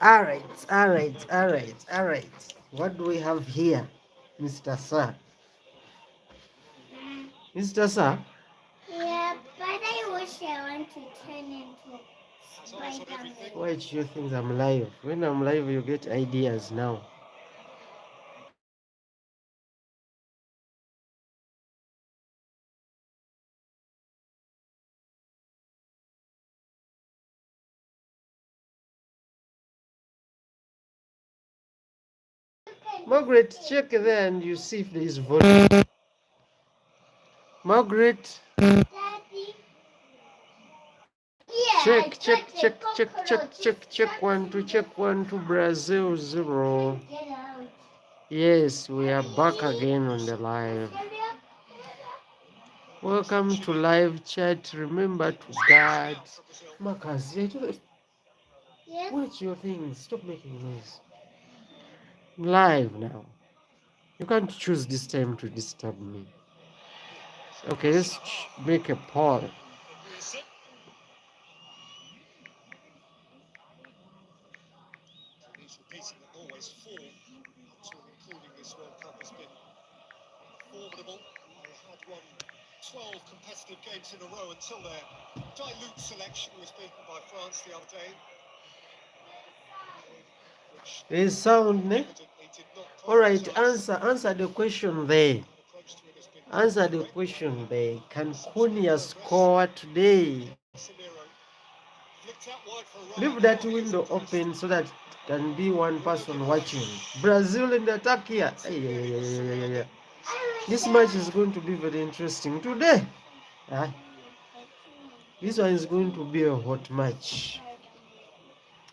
All right, all right, all right, all right. What do we have here, Mr. Sir? Mr. Sir? Yeah, but I wish I want to turn into Spider-Man. Why do you think I'm live? When I'm live, you get ideas now. Margaret, check there and you see if there is volume. Margaret, Daddy? Yeah, I check, check, got the check, check, check, cockroaches. check, check 1 2, Brazil 0. Get out. Yes, we are back again on the live. Welcome to live chat. Remember to guard. Marcus, Yes. what's your thing? Stop making noise. Live now. You can't choose this time to disturb me. Okay, let's make a poll. Repeating that Norway's form up to and including this World Cup has been formidable. They had won 12 competitive games in a row until their dilute selection was beaten by France the other day. There's sound, ne? All right, answer the question there. Answer the question there. Can Cunha score today? Leave that window open so that can be one person watching. Brazil in the attack here. Yeah. This match is going to be very interesting today. This one is going to be a hot match.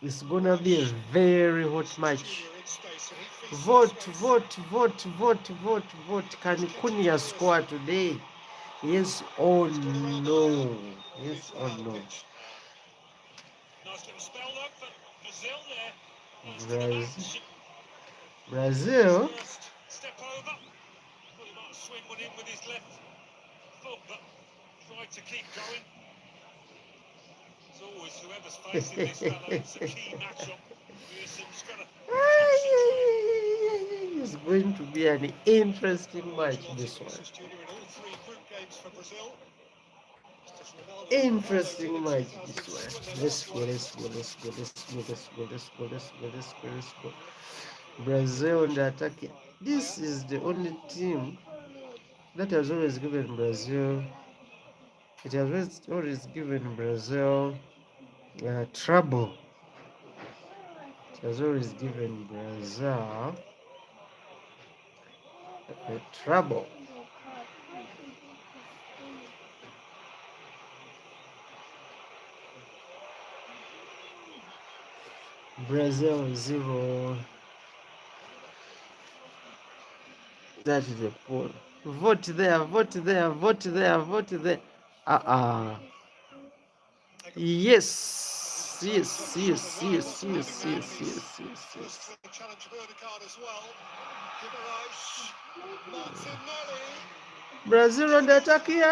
It's gonna be a very hot match. Vote. Can Cunha score today? Yes or no? Yes or no? Brazil. Step over. Well, he might swing one in with his left foot, but tried to keep going. As always, whoever's facing this fella, it's a key matchup. It's going to be an interesting match, this one. Interesting match, this one. Let's go. Brazil and the attack. This is the only team that has always given Brazil. It has always given Brazil trouble. It has always given Brazil trouble. Brazil 0. That is a poll. Vote there. Yes. Brazil on the attack here.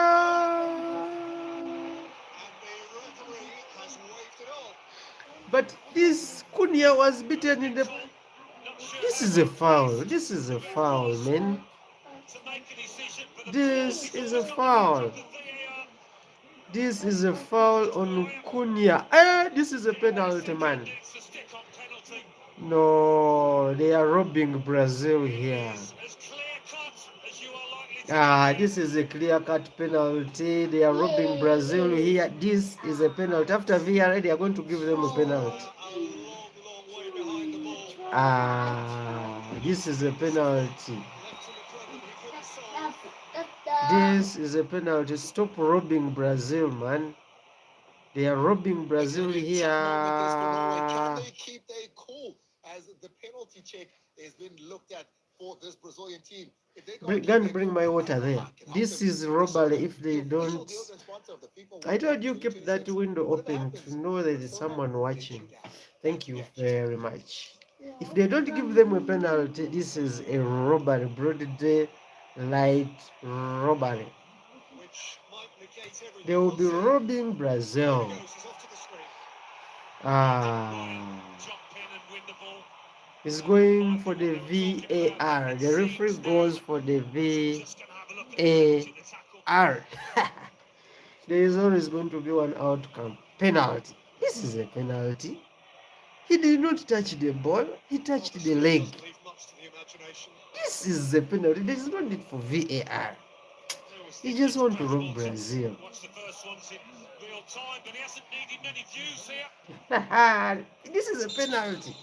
But this Cunha was beaten in the... This is a foul, man. This is a foul. This is a foul on Cunha. This is a penalty, man. No, they are robbing Brazil here. This is a clear-cut penalty. They are robbing Brazil here. This is a penalty. After VAR, they are going to give them a penalty. This is a penalty. This is a penalty. Stop robbing Brazil, man. They are robbing Brazil here. Can they keep their cool as the penalty check has been looked at for this Brazilian team? Bring my water there. This is robbery if they don't. I told you keep that window open to know there is someone watching. Thank you very much. If they don't give them a penalty, this is a robbery, broad day, light robbery. They will be robbing Brazil. Ah, he's going for the VAR. The referee goes for the VAR. There is always going to be one outcome. Penalty. This is a penalty. He did not touch the ball. He touched the leg. This is a penalty. There is no need for VAR. He just want to rob Brazil. This is a penalty.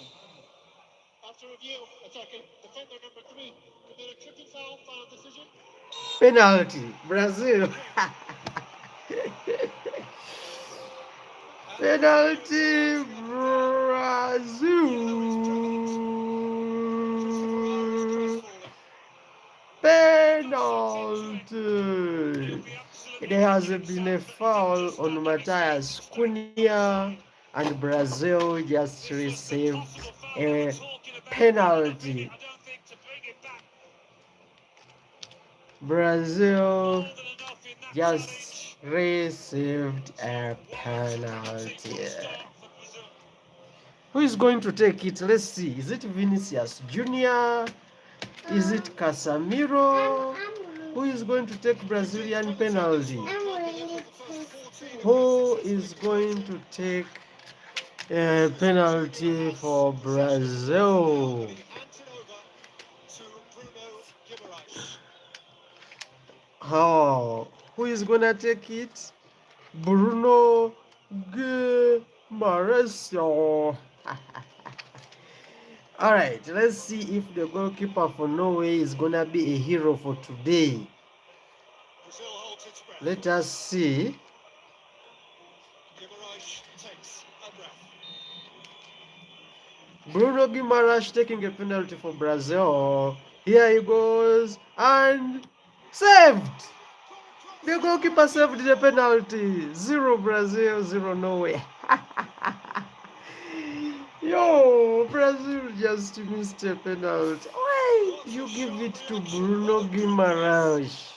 After review, attacking defender number 3 committed a tricky foul, final decision. Penalty. Brazil. Penalty. Brazil. Penalty. There has been a foul on Matheus Cunha, and Brazil just received a penalty. Brazil just received a penalty. Who is going to take it? Let's see. Is it Vinicius Junior? Is it Casemiro? Who is going to take Brazilian penalty? Who is going to take a penalty for Brazil? Oh, who is gonna take it? Bruno Guimaraes. All right, let's see if the goalkeeper for Norway is gonna be a hero for today. Let us see. Bruno Guimaraes taking a penalty for Brazil. Here he goes and saved. The goalkeeper saved the penalty. 0 Brazil, 0 Norway. Yo, Brazil just missed a penalty. Why you give it to Bruno Guimaraes?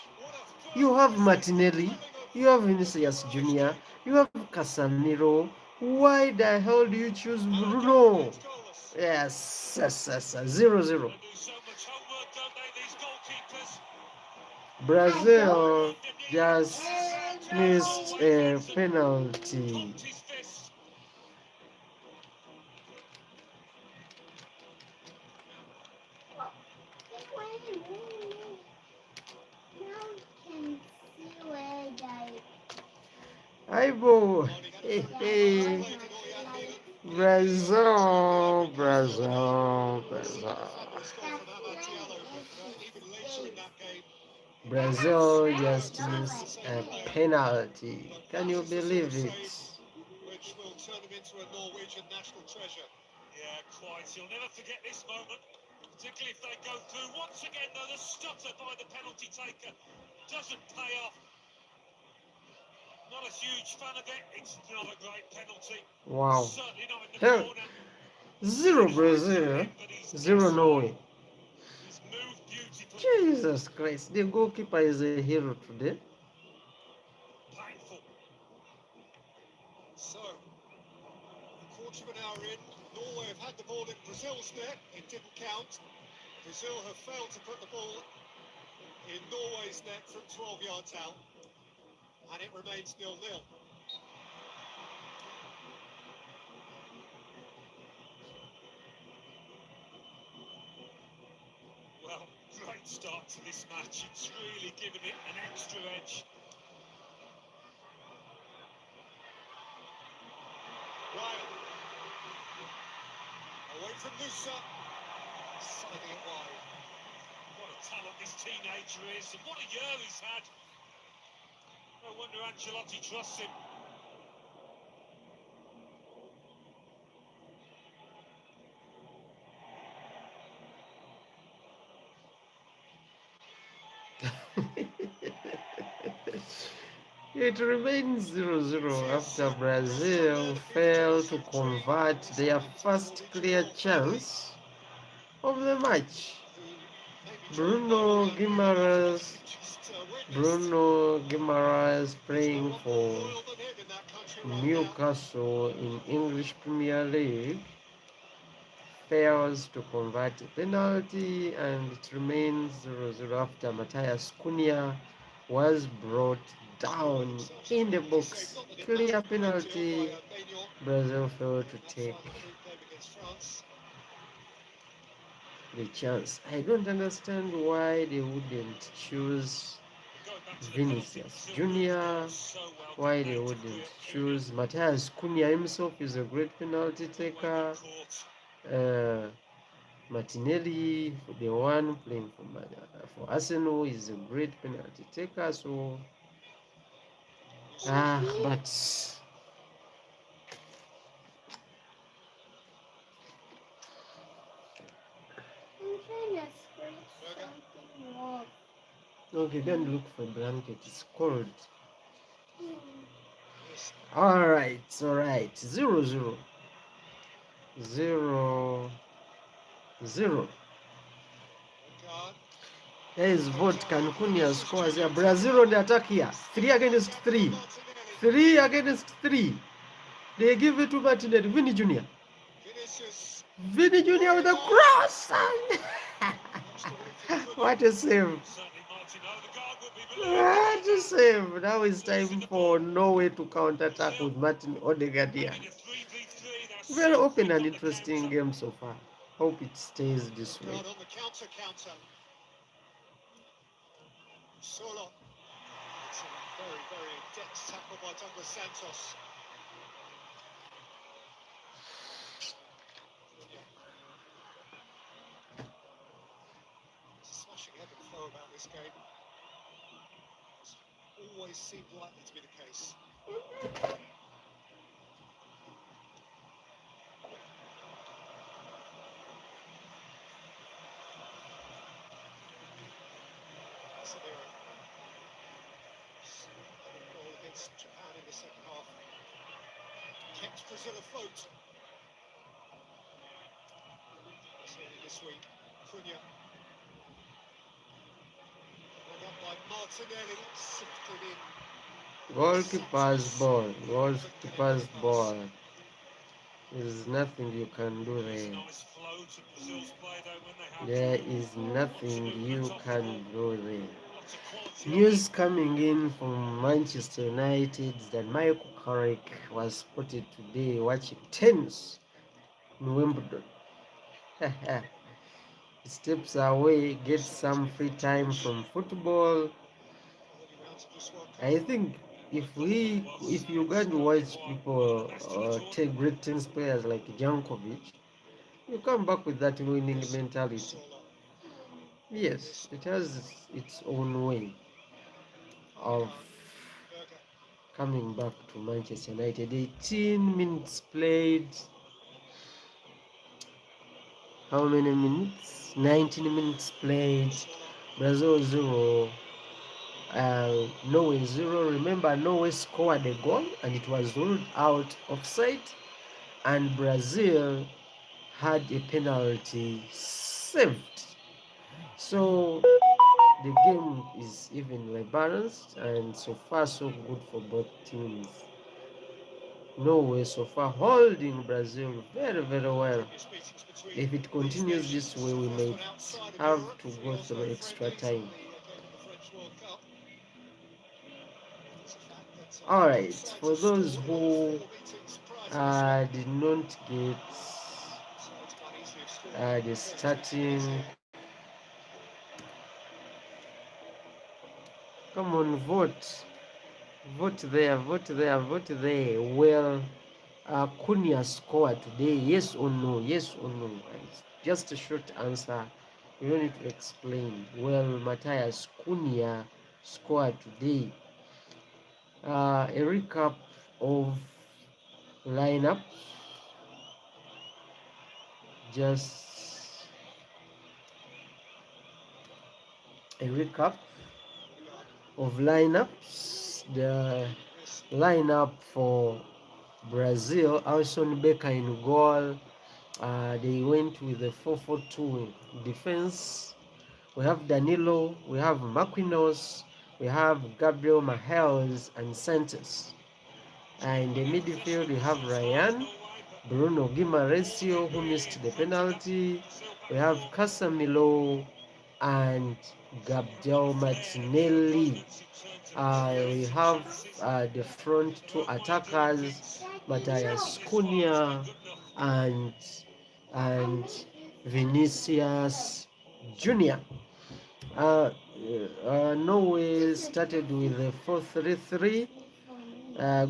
You have Martinelli, you have Vinicius Junior, you have Casemiro. Why the hell do you choose Bruno? Yes, 0-0. Brazil just missed a penalty. Aibo, hey, Brazil. Brazil just missed a penalty. Can you believe it? Which will turn him into a Norwegian national treasure. Yeah, quite. You'll never forget this moment, particularly if they go through. Once again, though, the stutter by the penalty taker doesn't pay off. Not a huge fan of it. It's not a great penalty. Wow. Certainly not in the corner. 0 Brazil, 0 Norway. Jesus Christ, the goalkeeper is a hero today. Painful. So, a quarter of an hour in, Norway have had the ball in Brazil's net. It didn't count. Brazil have failed to put the ball in Norway's net from 12 yards out. And it remains 0-0. Well, great start to this match. It's really given it an extra edge. Ryan. Away from Musa. Sending it wide. What a talent this teenager is, and what a year he's had. No wonder Ancelotti trusts him. It remains 0-0 after Brazil failed to convert their first clear chance of the match. Bruno Guimaraes praying for Newcastle in English Premier League fails to convert a penalty, and it remains 0-0 after Matheus Cunha was brought down in the box. Clear penalty. Brazil failed to take the chance. I don't understand why they wouldn't choose Vinicius Junior, why they wouldn't choose Matheus Cunha. Himself is a great penalty taker. Martinelli, the one playing for Arsenal, is a great penalty taker. So, but I'm trying to scrape something off. okay, don't look for blanket. It's cold. Hmm. All right. 0-0. 0-0. There is vote. Can Cunha scores here? Brazil on the attack here. 3 against 3. 3 against 3. They give it to Martinelli. Vinny Junior. Vinny Junior with a cross. What a save. What a save. Now it's time for Norway to counter-attack with Martin Odegaard here. Very open and interesting game so far. Hope it stays this way. Solo. It's a very, very dense tackle by Douglas Santos. There's a smashing ebb and flow about this game. It's always seemed likely to be the case. Casemiro. Goal against Japan in the second half. Kept Brazil afloat. Certainly this week. Cunha. Hung up by Martinelli. Sifted in. Goalkeeper's ball. Goalkeeper's ball. There's nothing you can do there. There is nothing you can do there. News coming in from Manchester United that Michael Carrick was spotted today watching tennis in Wimbledon. He steps away, gets some free time from football. I think if you go to watch people take great tennis players like Jankovic, you come back with that winning mentality. Yes, it has its own way of coming back to Manchester United. 18 minutes played. How many minutes? 19 minutes played. Brazil 0. Norway 0. Remember, Norway scored a goal and it was ruled out offside. And Brazil had a penalty saved. So the game is evenly balanced, and so far so good for both teams. Norway so far holding Brazil very, very well. If it continues this way, we may have to go through extra time. Alright, for those who did not get the starting, come on, vote. Vote there. Will Cunha score today? Yes or no? Yes or no? Just a short answer. You don't need to explain. Will Matheus Cunha score today? A recap of lineup. Just a recap of lineups. The lineup for Brazil: Alisson Becker in goal. They went with the 4-4-2 defense. We have Danilo, we have Marquinhos, we have Gabriel Magalhães and Santos. And in the midfield, we have Ryan, Bruno Guimaraes, who missed the penalty. We have Casemiro and Gabriel Martinelli. We have the front two attackers, Matheus Cunha and Vinicius Junior. Norway started with a 4-3-3.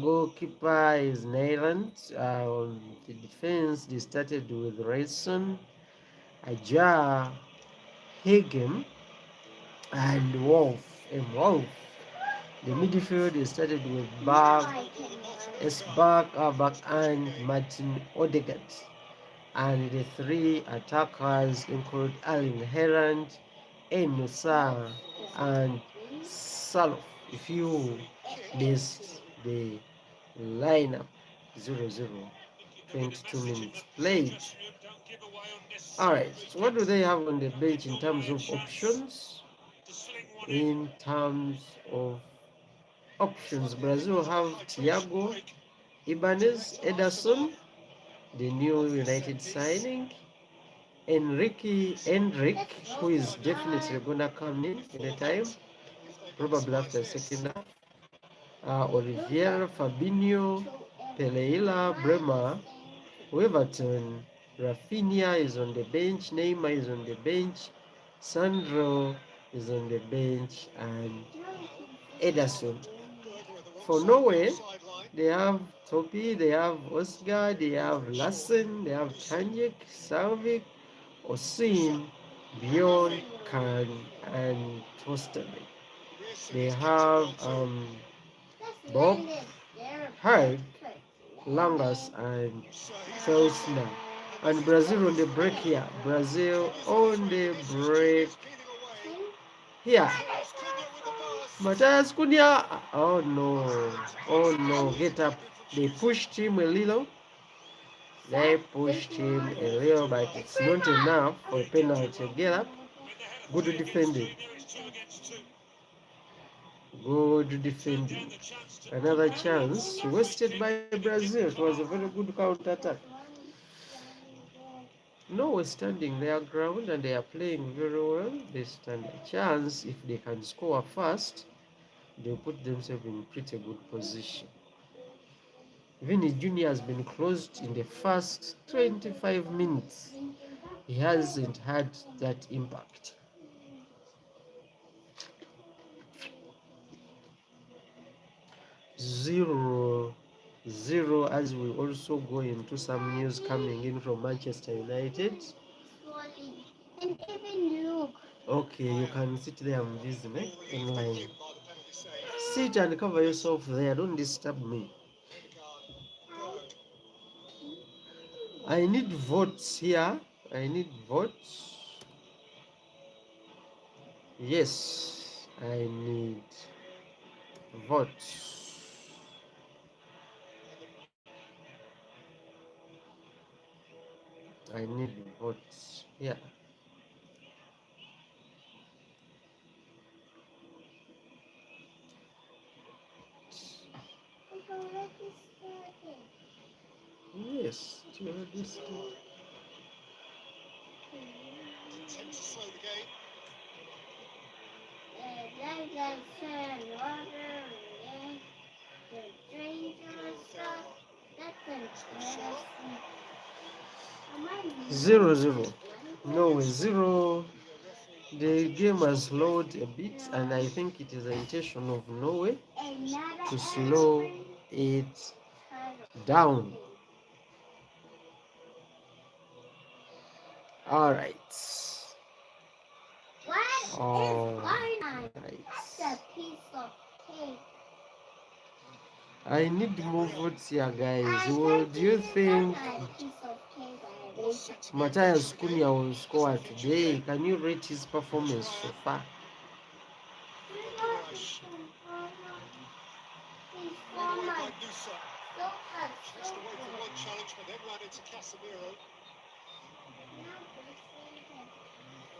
Goalkeeper is Haaland. On the defense, they started with Rayson, Ajar, Hagen, and Wolf. The midfield they started with Esbak, and Martin Odegaard. And the three attackers include Erling, Haaland, Musa, and Salof. If you missed the lineup, 0-0, 22 minutes played. Alright, so what do they have on the bench in terms of options? In terms of options, Brazil have Thiago, Ibanez, Ederson, the new United signing, Hendrick, who is definitely gonna come in a time, probably after second half. Olivier, Fabinho, Peleila, Bremer, Weverton, Rafinha is on the bench, Neymar is on the bench, Sandro is on the bench, and Ederson. For Norway, they have Topi, they have Oscar, they have Lassen, they have Tanjik, Salvik, Osin, Bjorn, Khan, and Tosterman. They have Bob, Haig, Langas, and Felsner. And Brazil on the break here. Brazil on the break here. Matheus Cunha. Oh no, get up. They pushed him a little. But it's not enough for a penalty. Get up. Good defending. Another chance wasted by Brazil. It was a very good counter attack. Norway standing their ground and they are playing very well. They stand a chance. If they can score fast, they'll put themselves in pretty good position. Vinny Jr. has been closed in the first 25 minutes. He hasn't had that impact. Zero as we also go into some news coming in from Manchester United. And even look. Okay, you can sit there and visit me in line. Sit and cover yourself there. Don't disturb me. I need votes here. I need votes. Yes, I need votes. I need votes here. Yes, it's already started. Attempt to slow the game. Zero. No, 0. The game has slowed a bit, and I think it is the intention of Norway to slow it down. All right. All right. I need more votes here, guys. What do you think Matheus Cunha will score today? Can you rate his performance so far? Just away from one challenge, but then ran into Casemiro.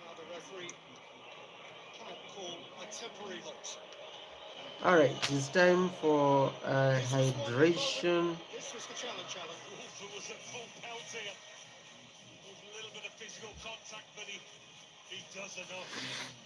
Now the referee can't call a temporary halt. All right, it's time for hydration. This was the challenge, Alan. Wolfer was at full pelt here. With a little bit of physical contact, but he does enough.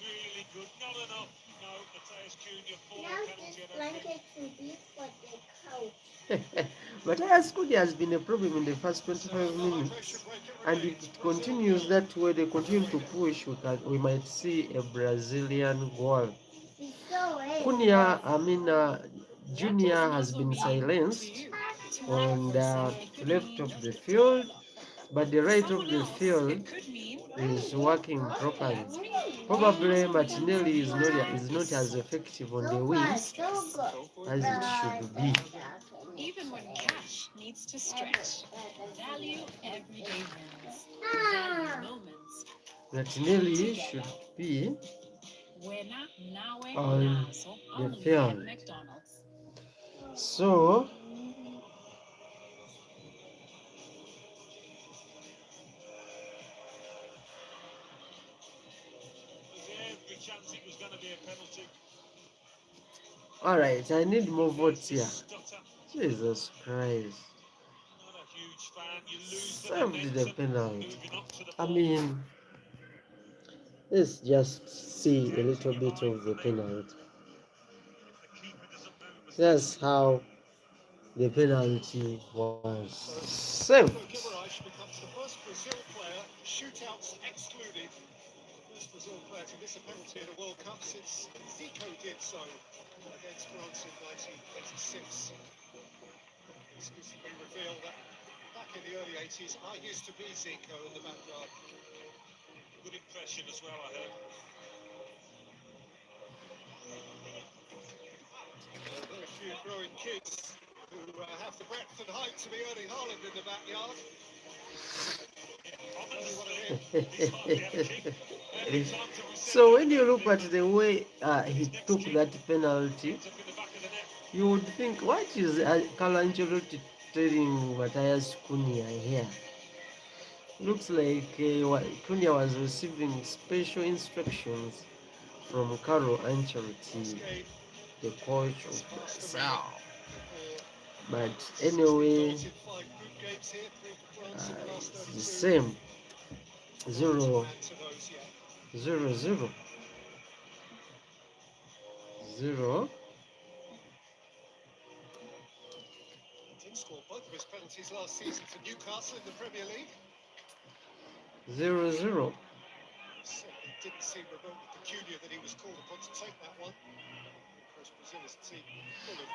Really good. Not enough. No, Matheus Cunha for Now the penalty. this I don't think. blanket should be for the couch. But Cunha has been a problem in the first So 25 the minutes. hydration break it And remains. if it Brazil continues nil. that way, they continue to push, we might see a Brazilian goal. It's so late. Cunha, Junior has been silenced on the left of the field, but the right of the field is working properly. Probably Martinelli is not as effective on the wings as it should be. Even when cash needs to stretch, value everyday wins. Ah. Value moments. Martinelli should be Buena, nawe, on nazo, the only field. at McDonald's. So, There's every chance it was going to be a penalty. all right, I need more votes here. Stutter. Jesus Christ. Not a huge fan. You lose the Served the momentum. penalty. Moving up to the I ball. mean, let's just see a little bit of the penalty. If the keeper doesn't move as That's how the penalty was saved. Guimarães becomes the first Brazil player, shootouts excluded, the first Brazil player to miss a penalty in a World Cup since Zico did so against France in 1986. Exclusively revealed that back in the early 80s, I used to be Zico in the backyard. Good impression as well, I heard. Very few growing kids who have the breadth and height to be Erling Haaland in the backyard. So when you look at the way he took that penalty, you would think, what is Carlo Ancelotti telling Matheus Cunha here? Looks like Cunha was receiving special instructions from Carlo Ancelotti, the coach of Brazil. But anyway, it's the same. 0-0. 0-0. 0. He scored both of his penalties last season for Newcastle in the Premier League. 0-0. Certainly didn't seem remotely peculiar that he was called upon to take that one. Of course, Brazil is a team full of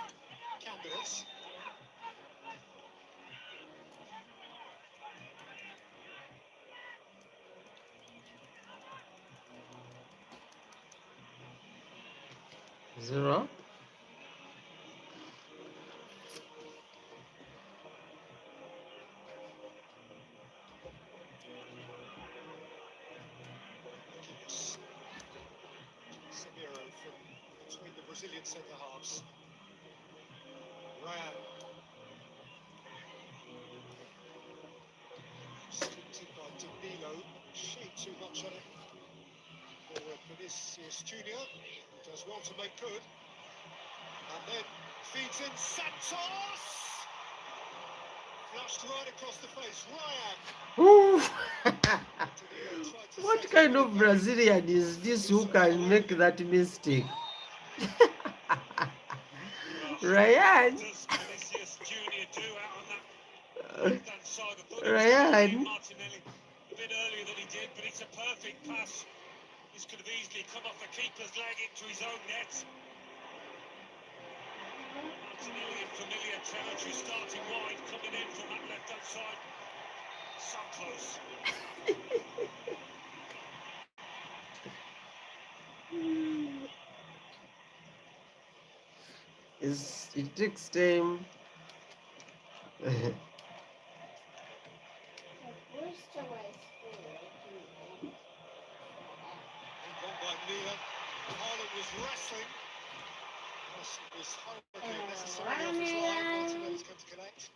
candidates. Zero. Casemiro from between the Brazilian centre halves. Ryan. Stinted by Danilo. Shade too much on it. For Vinicius Junior. Does well to make good. And then feeds in Santos! Flushed right across the face. Ryan. Ooh. What kind of Brazilian is this who can make that mistake? Ryan. Vinicius Junior do out on that left-hand side? I thought he was Ryan. Martinelli a bit earlier than he did, but it's a perfect pass. This could have easily come off the keeper's leg into his own net. Martinelli in familiar territory, starting wide, coming in from that left-hand side. So close. It takes time. By Mia. Haaland was wrestling. Was horribly unnecessary off his line. Martinelli's going to connect.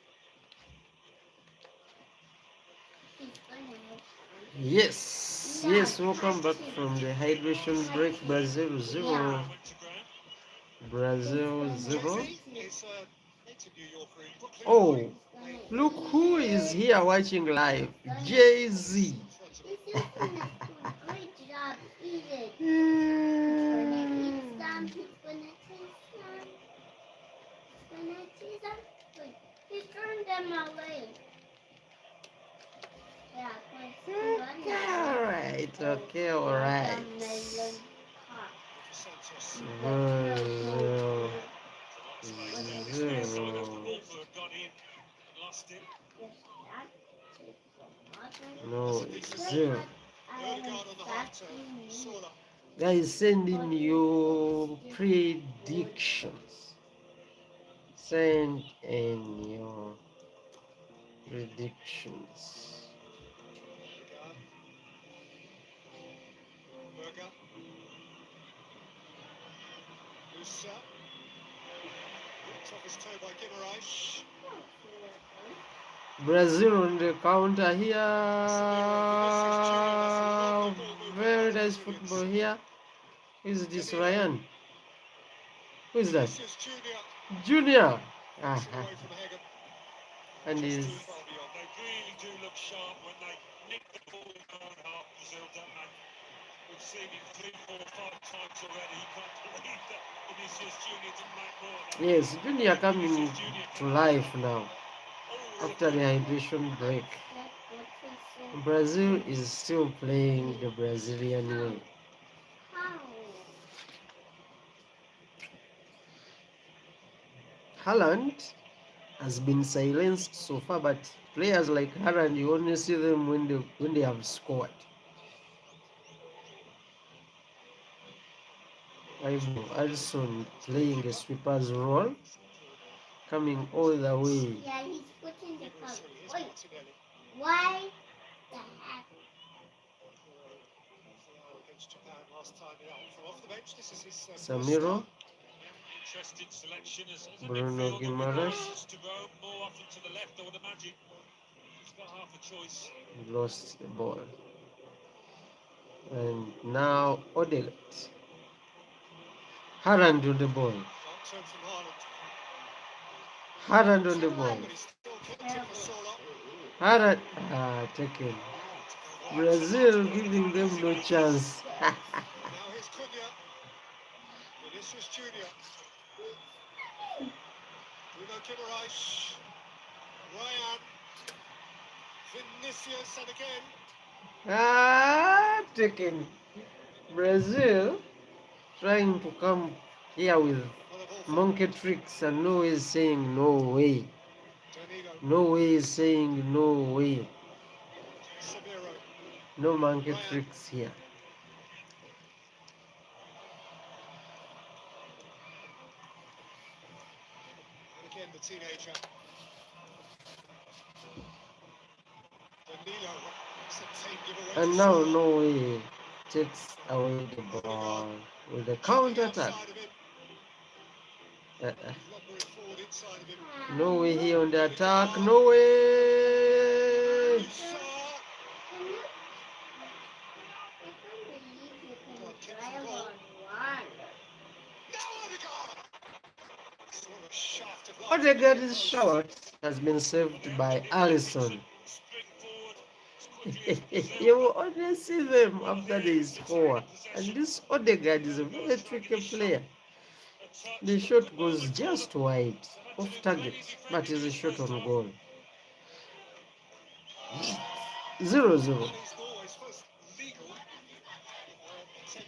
Yes, welcome back from the hydration break. Brazil 0, Brazil 0. Jesse is a native New Yorker in Brooklyn. Oh, look who is here watching live. Jay-Z. He's using it to a great job. Eat it. He's gonna eat some. He's gonna taste some. He's gonna taste some. Wait, he's throwing them away. Yeah, Alright, okay, alright. Santos. Brazil 0. Wolford got in and lost it. No, it's 0. Odegaard on the half turn. Saula. Guys, send in your predictions. Send in your predictions. Odegaard. Berger. Musa. Ripped off his toe by Guimaraes. Brazil on the counter here. Very nice football here. Who is this, Ryan? Who is that? Vinicius Junior. Junior. Away from Hagen. And Just he's too far beyond. They really do look sharp when they nick the ball in their own half, Brazil, don't they? We've seen it 3, 4, 5 times already. You can't believe that Vinicius Junior didn't make more. yes, Junior coming to life now after the hydration break. Brazil is still playing the Brazilian way. Haaland has been silenced so far, but players like Haaland, you only see them when they have scored. Alisson playing the sweeper's role, coming all the way. Yeah, he's putting the cup. Wait, why the heck? Against Japan last time from off the bench. This is his Samiro, interesting selection as a Bruno midfielder Guimaraes to go more often to the left, I would imagine. He's got half a choice. lost the ball. And now Odegaard. Haaland on the ball. Can't turn from Haaland. Haaland on the ball. But he's still kept it for Saula. Haaland taken. Brazil giving them no chance. Now here's Cunha. Vinicius Junior. Bruno Guimaraes. Ryan. Vinicius and again. Taken. Brazil trying to come here with monkey tricks, and Norway is saying no way. Danilo. Norway is saying no way. Casemiro. No monkey tricks here. And again the teenager. Danilo. It's a tame giveaway And to now Saula. Norway takes away the ball with a counter attack. Outside of him. Lumbering forward inside of him. Norway here on the attack. Norway! Musa. Now Odegaard. Sort of shaft of light. Odegaard's shot has been saved by Alisson. Spring forward as quickly as You will only see them after they score. And this Odegaard is a very tricky player. The shot goes just wide, off target, but is a shot on goal. 0-0. He's always first legal.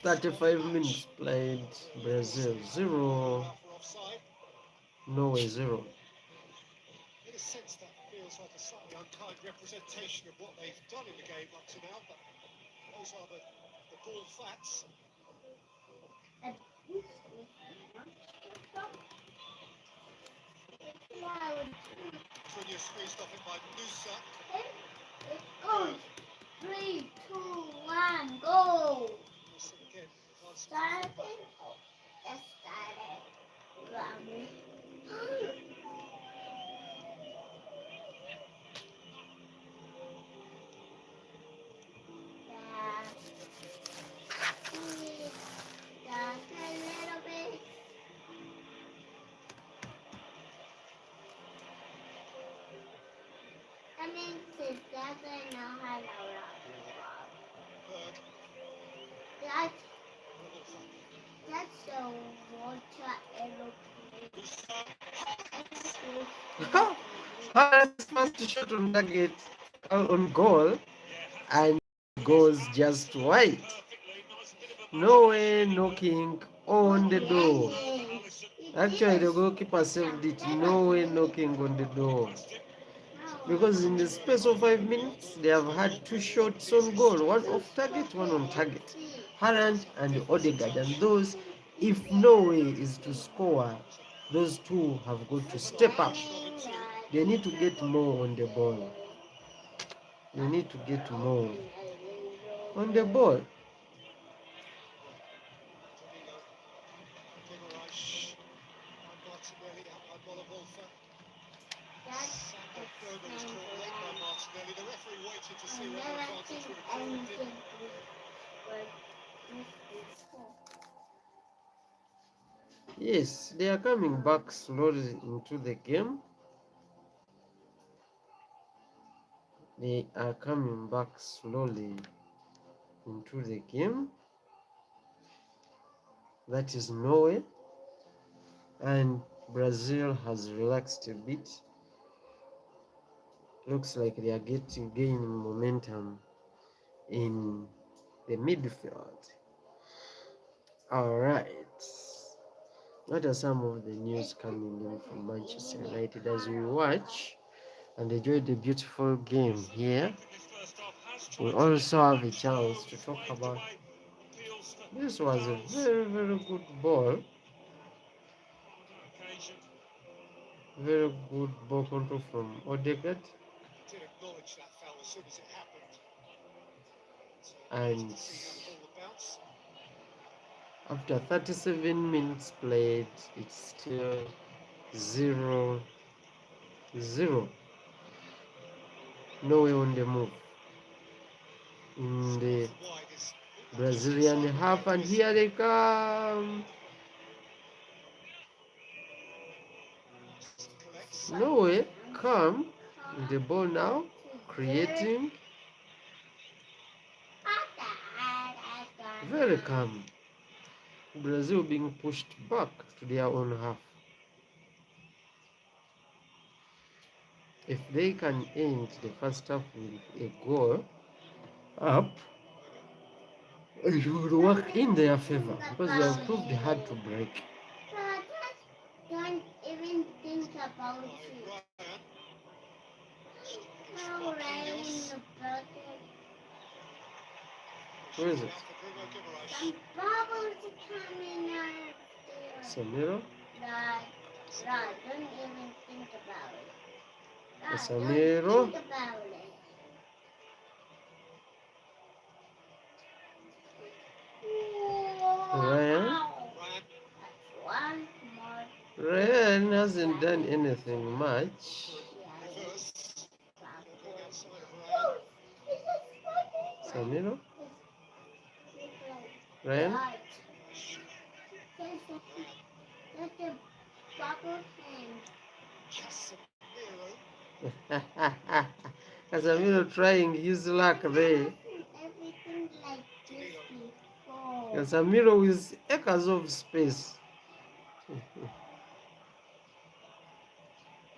35 minutes played. Brazil 0, For offside. Norway 0. In a sense, that feels like a slightly unkind representation of what they've done in the game up to now, but those are the ball facts. Cunha squeezed off it by Musa. It goes. 3, 2, 1, go! Musa again. Can't see Started. the It started. Running. Just a little bit. That, that's a water aeroplane. Haaland's first shot on target, on goal, and goes just wide. Norway knocking on the door. Actually, the goalkeeper saved it. Norway knocking on the door. Because in the space of 5 minutes, they have had 2 shots on goal, one off target, one on target. Haaland and Odegaard, and those, if Norway is to score, those two have got to step up. They need to get more on the ball. They need to get more on the ball. Yes, they are coming back slowly into the game. They are coming back slowly into the game. That is Norway. And Brazil has relaxed a bit. Looks like they are gaining momentum in the midfield. All right. What are some of the news coming in from Manchester United as we watch and enjoy the beautiful game here? We also have a chance to talk about this. Was a very, very good ball. Very good ball control from Odegaard. And after 37 minutes played, it's still 0-0. Norway on the move in the Brazilian half, and here they come. Norway come with the ball now, creating, very calm. Brazil being pushed back to their own half. If they can end the first half with a goal up, it would work in their favor because they have proved hard to break. Don't even think about it. No rain about it. Where is it? Some bubbles coming out there. Casemiro? Rod, don't even think about it. Rod, Casemiro? don't think about it. Ryan? One more. Ryan hasn't done anything much. Casemiro? Ryan? That's a bubble hand. Casemiro trying his luck there. Everything like this before. Casemiro with acres of space.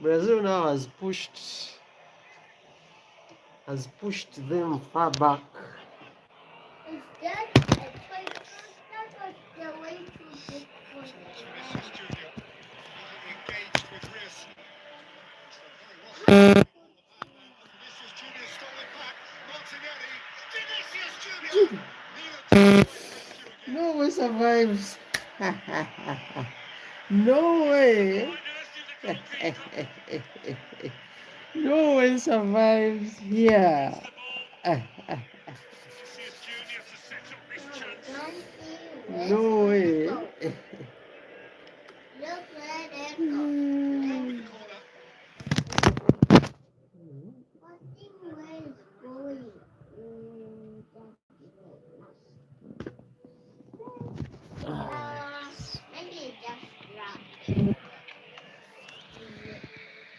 Brazil now has pushed them far back. Is that was the way to get for Vinicius Junior engaged with risk. Vinicius Junior stole it back. Martinelli. Vinicius Junior. Norway survives. Norway. Norway survives here. Norway. Look where they go. What thing where is going? Maybe it just dropped.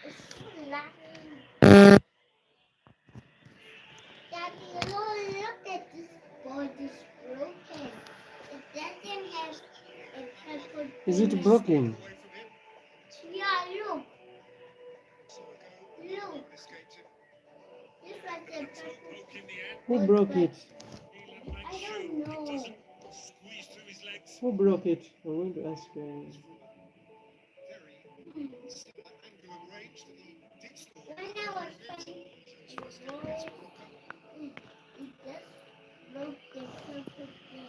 It's so laughing. board is broken. It doesn't have a purple. Is it broken? Away from him. Yeah, look. So again, Look. escaped him. This was a purple. Who broke it? I don't know. Who broke it? I'm going to ask you. Very similar angle and range that he did score. When I was playing, His first game against World Cup. it just broke the purple thing.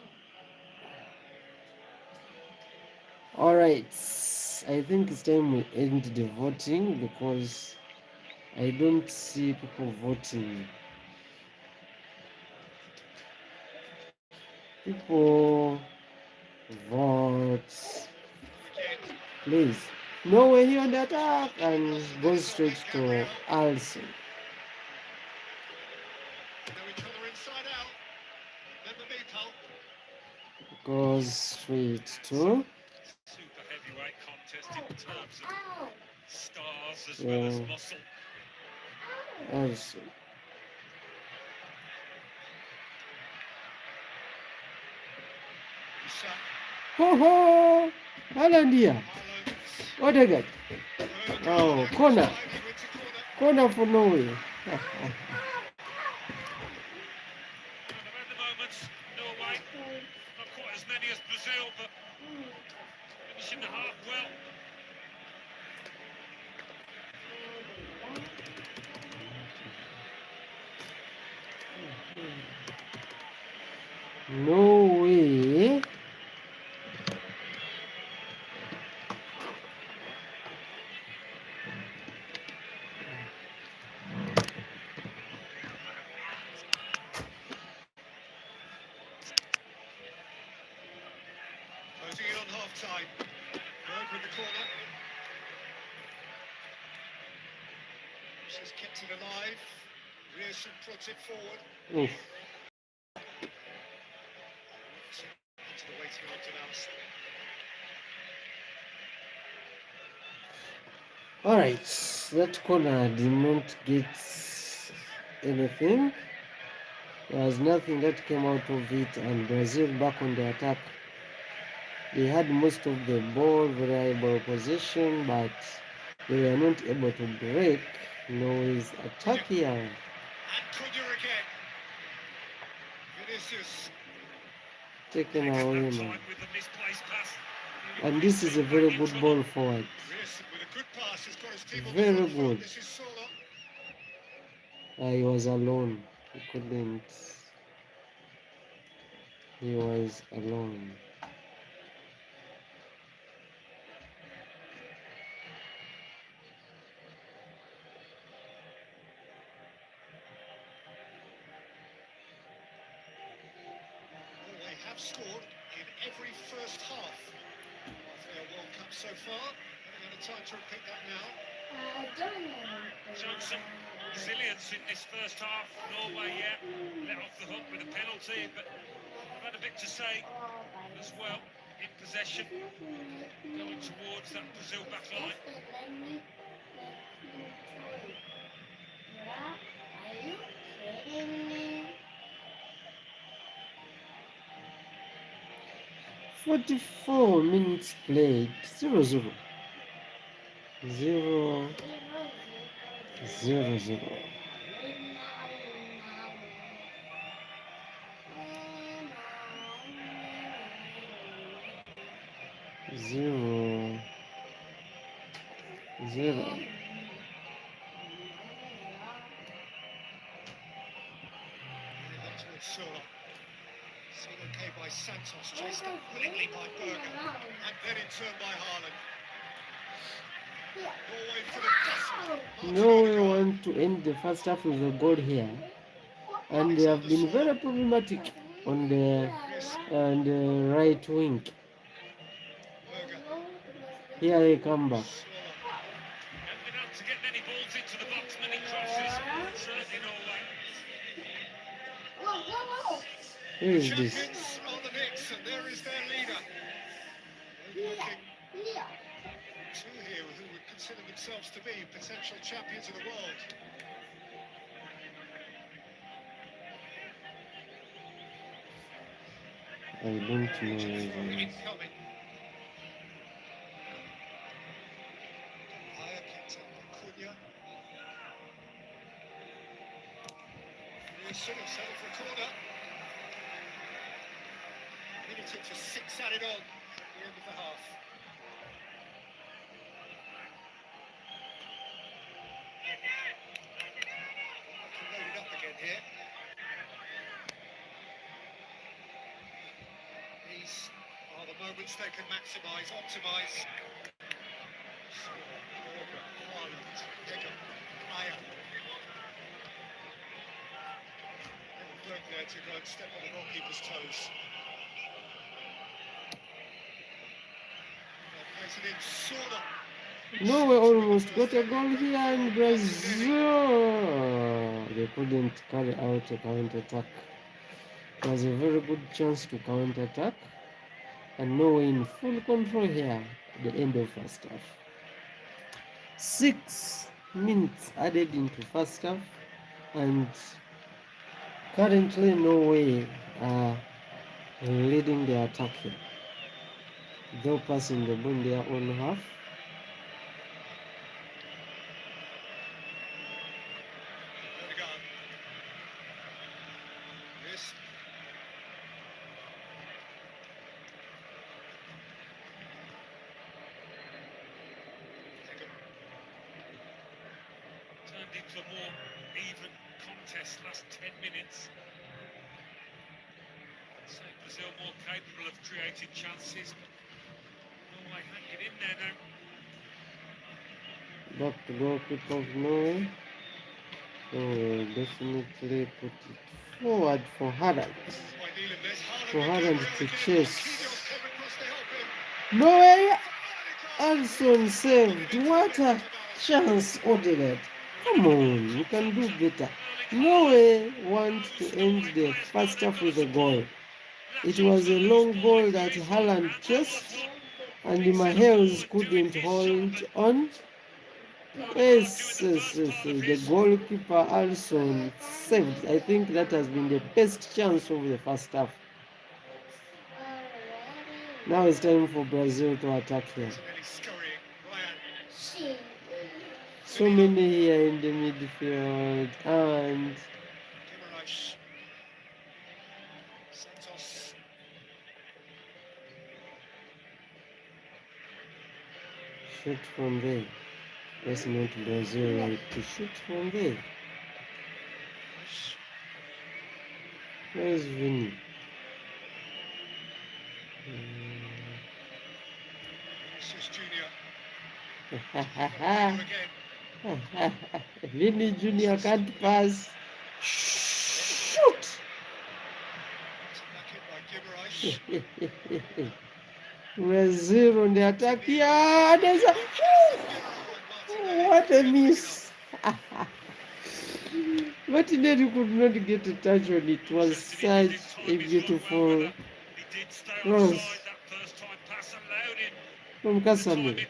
All right. I think it's time we end the voting because I don't see people voting. People vote. Please. Norway here on the attack and goes straight to Alison. Know each other inside out. Then the midfield. Goes straight to Super heavyweight contest in terms of Ow! stars as well as Yeah. muscle. Ow! Alison. Isak. Ho ho! Haaland here. Haaland. Odegaard. Oh, corner. Sliding into corner. Corner for Norway. And at the moment, Norway, not quite as many as Brazil, but finishing the half well. Norway. Closing in on half time. Berg with the corner. She's kept it alive. Rearson puts it forward. Oof. Into the waiting arms of Alison. All right, that corner did not get anything. There was nothing that came out of it, and Brazil back on the attack. They had most of the ball, variable possession, but they were not able to break Norway's attack here. And Cunha again. Vinicius. Taken Taking away, that man. time with the misplaced pass. And this is a very good ball forward. Rearson with a good pass. Has got his team on Very the front foot. good. This is Sola. He was alone. He couldn't. He was alone. Norway have scored in every first half of their World Cup so far. Having had a time to repeat that now. I don't know. Showed some resilience in this first half. Norway, yeah, let off the hook with a penalty, but they've had a bit to say as well in possession, going towards that Brazil back line. Are you kidding me? 44 minutes played. 0-0. 0-0. Zero. Up towards Sola. Seen okay by Santos, chased up willingly by Berger, and then in turn by Haaland. Norway for the dozen. Norway want to end the first half with a goal here, and they have been very problematic on the right wing. Berger. Here they come back. Haven't been able to get many balls into the box, many crosses, certainly Norway. Whoa. Who is this? Champions are the Knicks, and there is their leader. Overlooking Yeah. two here who would consider themselves to be potential champions of the world. I don't know. Incoming. Cunha. He should have settled for a corner. Militic just 6 added on at the end of the half. Can load it up again here. These are the moments they can maximise, optimise. Haaland, Aya. Bloke there to go and step on the goalkeeper's toes. Placing in Sona. Norway almost got a goal here in Brazil. They couldn't carry out a counter-attack. It was a very good chance to counter-attack. And Norway in full control here at the end of first half. 6 minutes added into first half. And currently Norway are leading the attack here. Though passing the ball in their own half. Turned into a more even contest last 10 minutes. So Brazil more capable of creating chances. Norway hanging in there now. Back to goalkeeper of Norway. Norway definitely put it forward for Haaland. For Haaland to chase. Norway also saved. What a chance, Odegaard. Come on, you can do better. Norway want to end the first half with a goal. It was a long ball that Haaland chased, and Matheus couldn't hold on. Yes, the goalkeeper also saved. I think that has been the best chance of the first half. Now it's time for Brazil to attack here. So many here in the midfield, and shoot from there. That's not Brazil right to shoot from there. Where's Vinny? Vinny Junior can't pass. Shoot! Brazil on the attack. Yeah, there's a... What a miss. Martinelli could not get a touch on it. It was such a beautiful cross from Casemiro.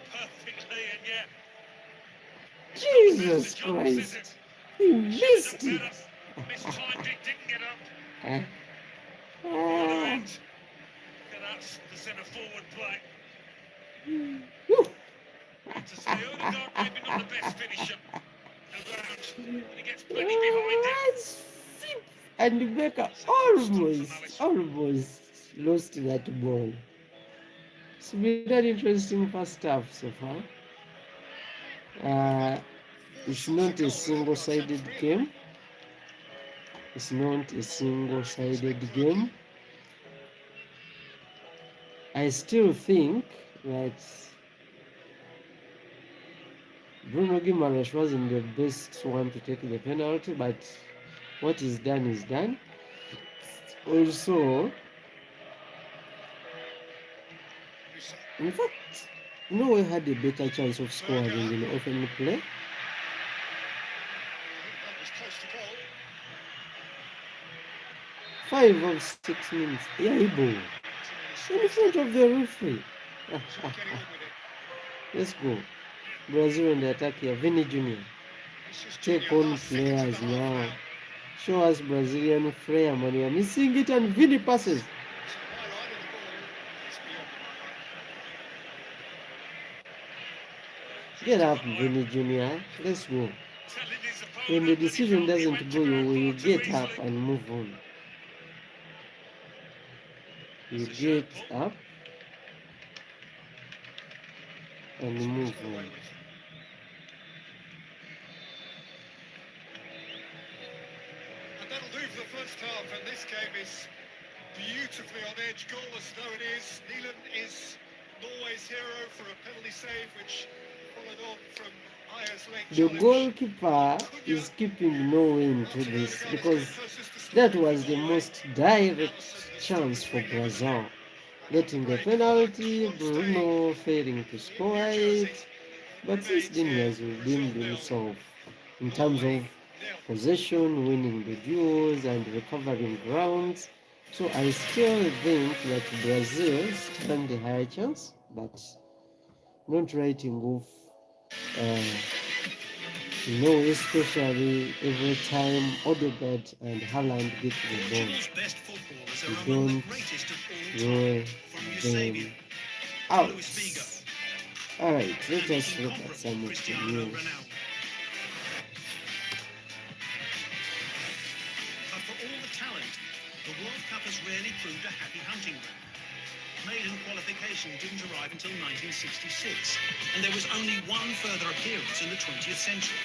Jesus Christ, he missed it. That's the centre forward play. Woo. To say Odegaard maybe not the best finisher around, and he gets plenty behind it. And the Baker almost lost that ball. It's been an interesting first half so far. It's not a single-sided game. It's not a single-sided game. I still think that Bruno Guimaraes wasn't the best one to take the penalty, but what is done is done. Also, in fact, Norway had a better chance of scoring in the open play. 5 of 6 minutes. Yeah, he ball. In front of the referee. Let's go. Brazil on the attack here. Vinny Junior. Take on players now. Show us Brazilian flair, man. We are missing it, and Vinny passes. Get up, Vinny Jr. Let's go. telling his When the opponent that he decision can't be doesn't whipped go your around way, you far too get up easily. and move on. You It's a shirt get pull. up and See what he's move got away on. with. And that'll do for the first half, and this game is beautifully on edge. Goalless though it is. Neelan is Norway's hero for a penalty save, which followed on from Aya's late The challenge. goalkeeper Cunha, is keeping Norway into Martin this Odegaard is because getting closest to that scoring was for the Norway. most direct Alisson, the chance stupid for wing in the Brazil. net. Getting the penalty, Bruno failing to score it. But since then, he has redeemed himself in terms of possession, winning the duels, and recovering grounds. So I still think that Brazil stand a higher chance, but not writing off. Especially every time Odegaard and Haaland get the ball, you don't roll them out. Alright, let us look at some of the news. But for all the talent, the World Cup has rarely proved a happy hunting ground. Maiden qualification didn't arrive until 1966, and there was only one further appearance in the 20th century.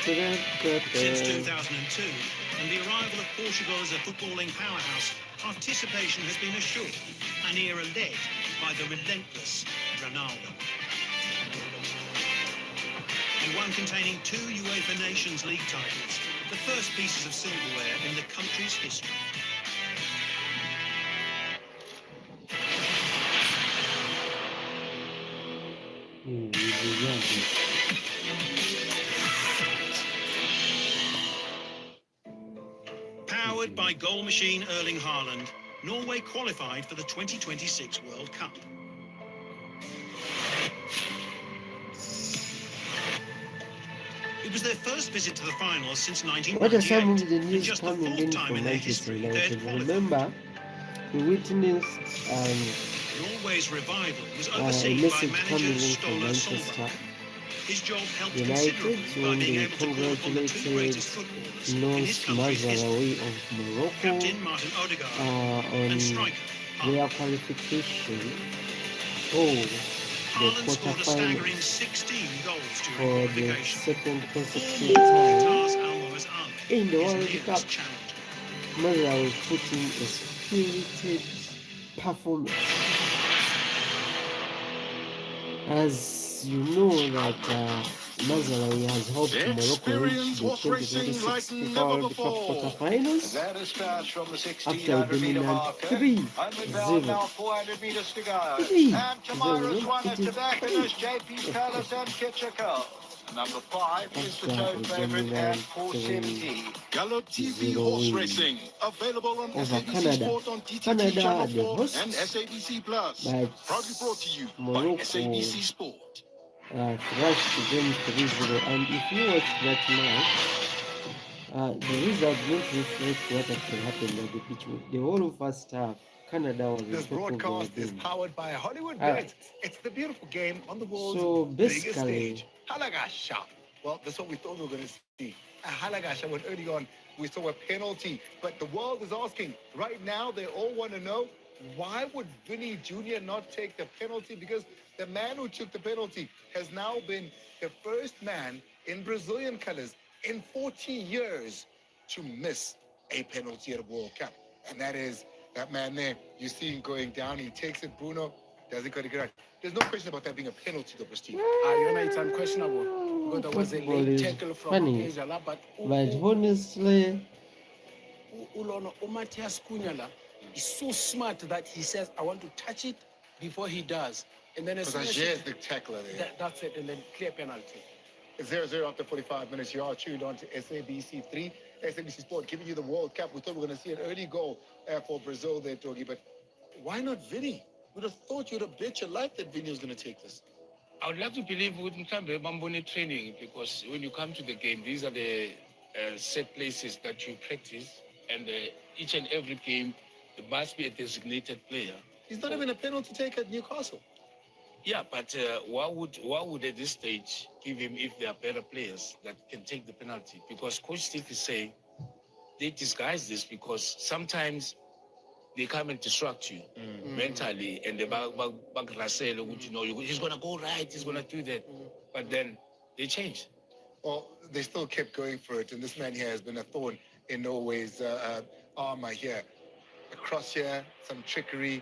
Since 2002, and the arrival of Portugal as a footballing powerhouse, participation has been assured, an era led by the relentless Ronaldo. And one containing 2 UEFA Nations League titles, the first pieces of silverware in the country's history. Powered by goal machine Erling Haaland, Norway qualified for the 2026 World Cup. It was their first visit to the finals since What are some 1998, of the and news just the coming 4th in time from in their Manchester history they United? had qualified. Remember, we witnessed Norway's revival was a overseen by message manager coming in from Ståle Manchester Solbakken. His job helped United considerably by when being they able to call upon the 2 greatest footballers in his country's history. Mazarawi of Morocco Captain Martin Odegaard on and striker their Haaland. qualification for the Haaland scored a staggering quarterfinals 16 goals during for the qualification. second 4 consecutive more than time Qatar's Almoez in the his World Cup. nearest challenger. Mazarawi putting a spirited performance. As you know that Mazarawi has helped Morocco reach the 2026 FIFA World Cup quarterfinals That is fast from the after a 1600 meter dominant marker. 3-0. 100 now, 400 meters to go. 3-0. And Tamara's one at the back finish, JP Palace and Kitchaka. Number 5 is the After toe a favorite at dominant 470. Gallop TV 3-0 Horse win Racing, available on over SABC Canada. Sport on DTT Canada Channel are the 4 hosts, and SABC Plus. but Proudly brought to you by Morocco SABC Sport. thrashed them 3-0. And if you watch that match, the result won't reflect what actually happened at the pitch. The whole first half, Canada was This on top of their broadcast is game. powered by Hollywood Alright. Bet. It's the beautiful game on the world's So biggest basically, stage. Halagasha. Well, that's what we thought we were going to see. A Halagasha, when early on we saw a penalty. But the world is asking, right now they all want to know, why would Vinny Jr. not take the penalty? Because the man who took the penalty has now been the first man in Brazilian colors in 40 years to miss a penalty at a World Cup. And that is that man there. You see him going down. He takes it. Bruno doesn't got to get out. There's no question about that being a penalty, though, Prestige. It's unquestionable. Because there was a football late is tackle from funny. Angela, but Honestly, Matheus Cunha is so smart that he says, I want to touch it before he does. And then as soon Because as Agier's the tackler there. that's it, and then clear penalty. It's 0-0 after 45 minutes. You are tuned on to SABC 3, SABC Sport, giving you the World Cup. We thought we were going to see an early goal for Brazil there, Togi. But why not Vinny? We'd have thought you'd have bet your life that Vinny was going to take this. I would love to believe we wouldn't come to Bamboni training, because when you come to the game, these are the set places that you practice, and each and every game, there must be a designated player. He's not even a penalty taker at Newcastle. Yeah, but why would at this stage give him if there are better players that can take the penalty? Because Coach Steve is saying they disguise this because sometimes they come and distract you mentally and they you know he's gonna go right, he's gonna do that. But then they change. Well, they still kept going for it, and this man here has been a thorn in Norway's armor here. Across here, some trickery,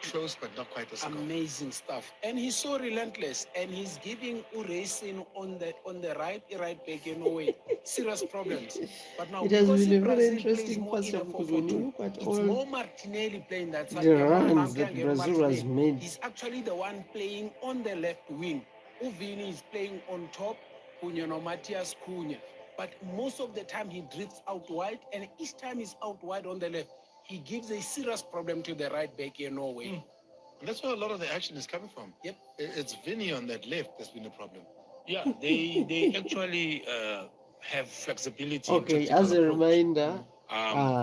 close but not quite the score. Amazing stuff. And he's so relentless, and he's giving Uracing on the right back in Norway serious problems. But now It has because been a very Brazil interesting plays more first in a half because when you 4-4-2, look at it's all more Martinelli playing that side. the And runs Martinelli that and Brazil has Martinelli, made, he's actually the one playing on the left wing. Uvini is playing on top, Cunha no Matheus Cunha. But most of the time he drifts out wide, and each time he's out wide on the left, he gives a serious problem to the right back in Norway. And that's where a lot of the action is coming from. Yep. It's Vinny on that left that's been the problem. Yeah, they actually have flexibility. okay, in as a tactical approach. reminder,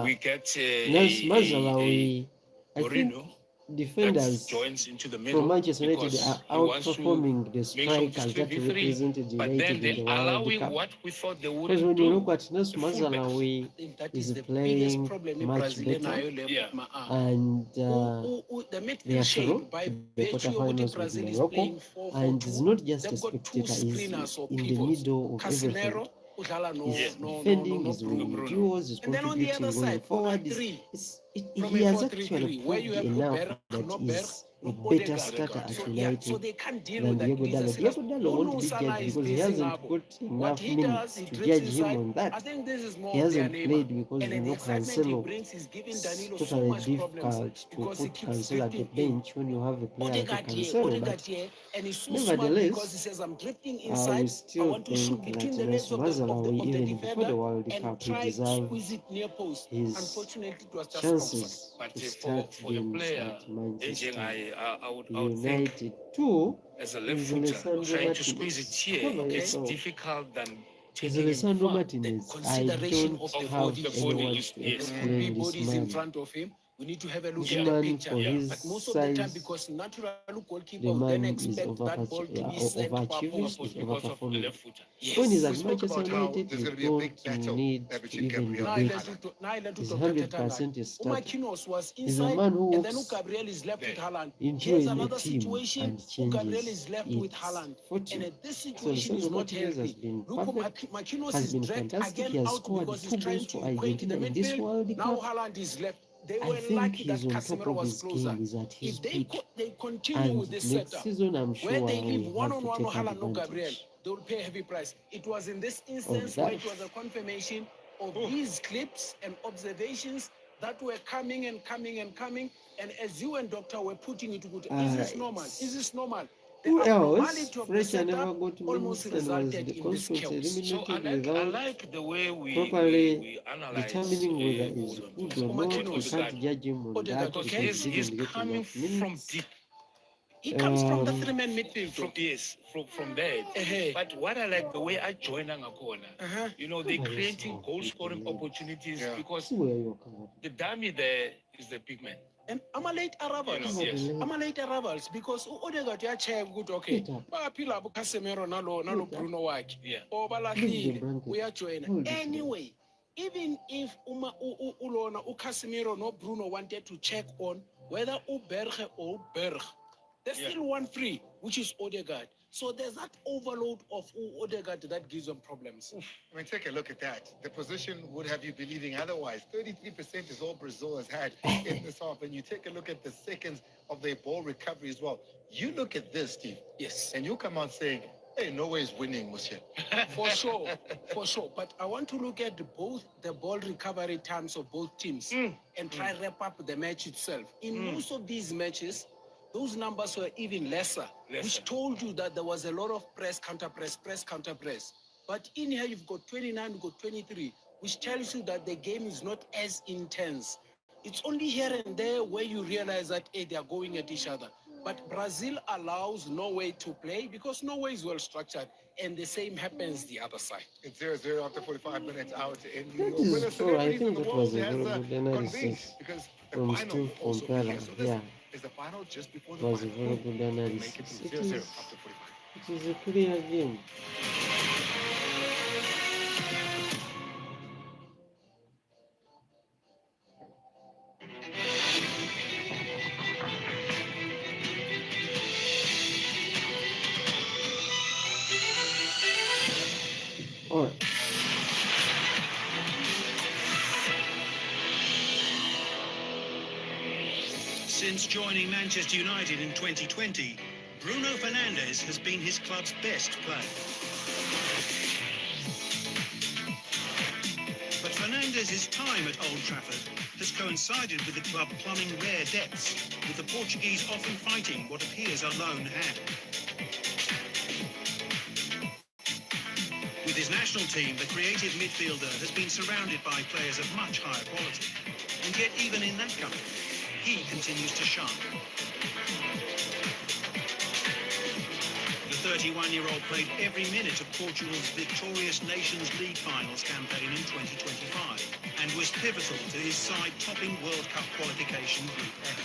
We get Nelson Mazalawi, I think Moreno that defenders joins into the middle from Manchester United because are he wants to outperforming the make sure strikers that 2v3, represented but then United in they're the World allowing Cup. what we thought they Because wouldn't when you do. look at Nelson the fullbacks. Mazalawi I think that is is the biggest playing problem in much Brazil better, Yeah. and The they midfield are shape through by to the virtue of quarterfinals with Brazil is Morocco, playing and it's 4-4-2. not just a They've got two spectator, he's screeners or in the pivots. middle of everything. Casemiro, Udala He's no defending, he's Bruno. winning duels, he's And then on the contributing other going side, forward. three from He a has 4-3-3, actually where you proved have enough Berg, that no he's a Berg, no better Odegaard. starter at So United they can't deal than with that. Diego Lisa Dallo. Silas. Diego Dallo No, won't be Salah judged is because he pacing hasn't up. got What enough he does, minutes he to drifts judge him inside. on that. I think this is more He of their hasn't neighbor. played because And you the know excitement he Cancelo. brings is giving It's Danilo so totally much problems difficult to because he put keeps Cancelo at the drifting in. bench when you have a player like Odegaard here, Cancelo. Odegaard But here, and he's so smart because he nevertheless, says, I'm drifting we inside. I still want to shoot think that between the legs Nelson Mazalawi, of the even before defender the World and Cup, he try to deserved squeeze it near post. his Unfortunately, it was just offside. chances But to for start a games player, at Manchester I would think United. Two as a left is footer Alessandro trying to squeeze it Martinez. here Cover is yourself. difficult than Is taking him Alessandro far. Martinez. I Consideration don't of the have body. The anyone body is to yes. Could be explain this bodies in man. front of him. We need to have a look This at the man, picture. for his But most of the time, size, because natural goalkeeper the will then man is expect that ball to be sent overachieving, post. is Because of the overperforming. left footer. When he's We at spoke Manchester about how United, there's you going to be a big don't battle need there to between even Gabriel debate. and Haaland. He's 100% a starter. Umakinos was He's a inside, man who and then works Gabriel is left with Haaland. into Here's a another team situation. and Gabriel changes is left its with Haaland. fortune. And this So situation is Alessandro not Martinez has healthy. been Look, perfect, Makinos has is been dragged fantastic. again He has out scored because he's 2 trying goals to for equate the Argentina in this midfield. World Now Cup. Haaland is left. They I were think lucky that he's on top Casemiro of was his closer. game. He's at his If they peak. they continue with And this next setup, season, I'm where sure they we leave have to one-on-one no take Haaland, no Gabriel, advantage they will pay a heavy price. It was in this of instance where that. it was a confirmation of these clips and observations that were coming and coming and coming. And as you and Doctor were putting it good, is this normal? Is this normal? The Who else? abnormality of the Fletcher never setup got almost minutes and was resulted the in this consequence chaos. So eliminated I without like the way properly we analyze determining whether he's good or not. We Odegaard. can't judge him on Odegaard, that okay? because he he's didn't get coming enough from minutes. deep. He comes from the Um, three-man midfield. From there. But what I like the way I join Angakona, you know, they're Cover creating yourself, goal-scoring people. opportunities Yeah. because See where you're coming the dummy there is the big man. And I'm a late arrivals. Yes. I'm a late arrivals because Odegaard ya check good okay. Get up. Baphila bu Casemiro nalo Get up. Bruno wakhe. Yeah. O Leave the balahlile blanket. uyajoina. Hold it. Anyway, even if ulona Casemiro no Bruno wanted to check on whether Uberge or Berg, there's still one free, which is Odegaard. So there's that overload of Odegaard that gives them problems. I mean, take a look at that. The position would have you believing otherwise. 33% is all Brazil has had in this half. And you take a look at the seconds of their ball recovery as well. You look at this, Steve, Yes. and you come out saying, hey, Norway is winning, monsieur. For sure, for sure. But I want to look at both the ball recovery times of both teams and try wrap up the match itself. In most of these matches, those numbers were even lesser, which told you that there was a lot of press, counter press, counter press. But in here, you've got 29, you've got 23, which tells you that the game is not as intense. It's only here and there where you realize that, hey, they are going at each other. But Brazil allows Norway to play because Norway is well structured, and the same happens the other side. It's 0-0 after 45 minutes out in New That York. Where is the true. I celebrities think of the that was world a has, very good convened analysis because the from final Steve will also be Pompela. here. So this Yeah. is the final just before It the was a final? very good We'll make analysis. it It 0-0 is, after 45. it is a clear game. All right. Since joining Manchester United in 2020, Bruno Fernandes has been his club's best player. But Fernandes' time at Old Trafford has coincided with the club plumbing rare depths, with the Portuguese often fighting what appears a lone hand. With his national team, the creative midfielder has been surrounded by players of much higher quality. And yet, even in that company, he continues to shine. The 31-year-old played every minute of Portugal's victorious Nations League finals campaign in 2025 and was pivotal to his side topping World Cup qualification Group F.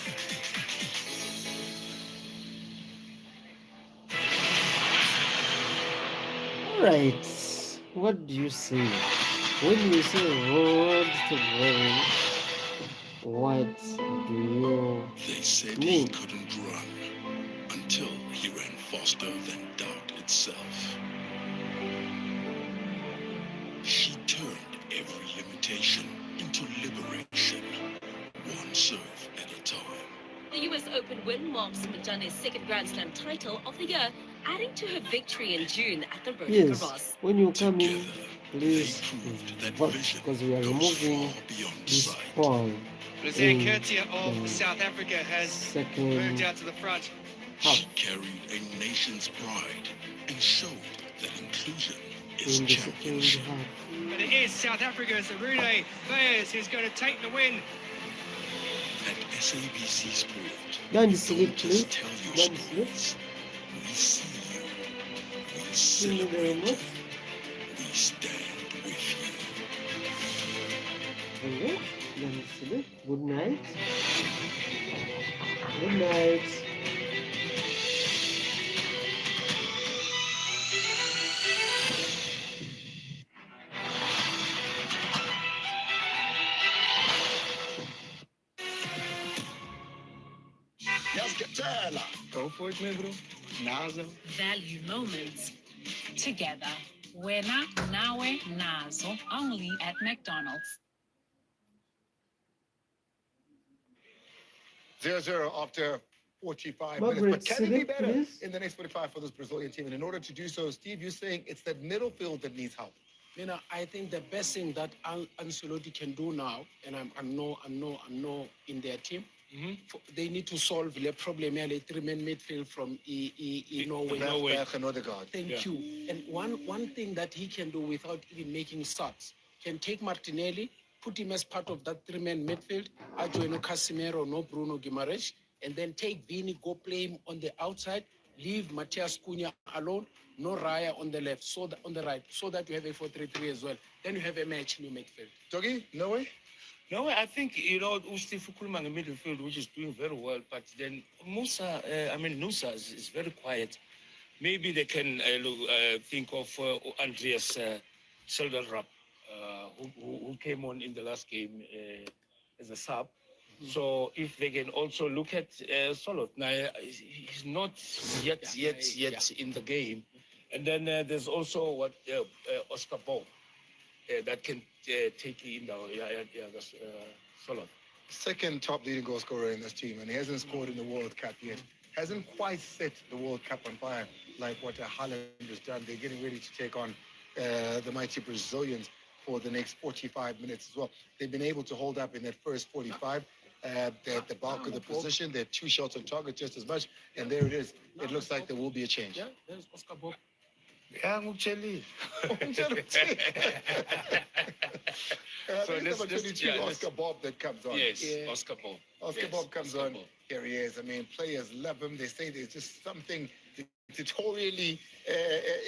All right. What do you say? When you say road to glory, what do you They said he mean? couldn't run until he ran faster than doubt itself. He turned every limitation into liberation, one serve at a time. The US Open win marks Majane's second Grand Slam title of the year, adding to her victory in June at the Roland Yes, Garros. when you come in, Together, please they proved that vote vision because we are goes removing far beyond this sight. poll Brazilian in Kurtia of the South Africa has second moved out to the front. half. He carried a nation's pride and showed that inclusion is In the second championship. half. But it is South Africa's Arune Players who's going to take the win. At SABC Sport, Don't we sleep, don't please. just tell your Don't sleep. stories. We see you. We Thank you very celebrate much. you. We stand with you. Alright, don't sleep. Good night. Good night. Go for it, Negro. Nazo. Value moments together. Wena, nawe, nazo. Only at McDonald's. 0-0 after 45 Margaret, minutes. But can it be sit, better please. in the next 45 for this Brazilian team? And in order to do so, Steve, you're saying it's that middle field that needs help. You know, I think the best thing that Ancelotti can do now, and I'm no in their team, they need to solve the problem of the three-man midfield from Norway. Thank you. And one thing that he can do without even making starts, can take Martinelli, put him as part of that three-man midfield, Adjoino Casemiro, no Bruno Guimaraes, and then take Vini, go play him on the outside, leave Matheus Cunha alone, no Raya on the left, so that, on the right, so that you have a 4-3-3 as well. Then you have a match in your midfield. Doggy, no way? No, I think, Steve Kulman in midfield, which is doing very well, but then Nusa is very quiet. Maybe they can think of Andreas Selderrap, who came on in the last game as a sub. So if they can also look at Solot. Now, he's not yet in the game. And then there's also Oscar Bow that can take in now. That's Solot. Second top leading goal scorer in this team, and he hasn't scored in the World Cup yet. Hasn't quite set the World Cup on fire like what Haaland has done. They're getting ready to take on the mighty Brazilians for the next 45 minutes as well. They've been able to hold up in that first 45. They're at the bulk of the position. They're 2 shots on target just as much. And there it is. It looks like there will be a change. Yeah, there's Oscar Bob. Yeah, Mucheli. So number 22, Oscar Bob that comes on. Yes, Oscar Bob. Oscar Bob comes on. Here he is. I mean, players love him. They say there's just something dictatorially,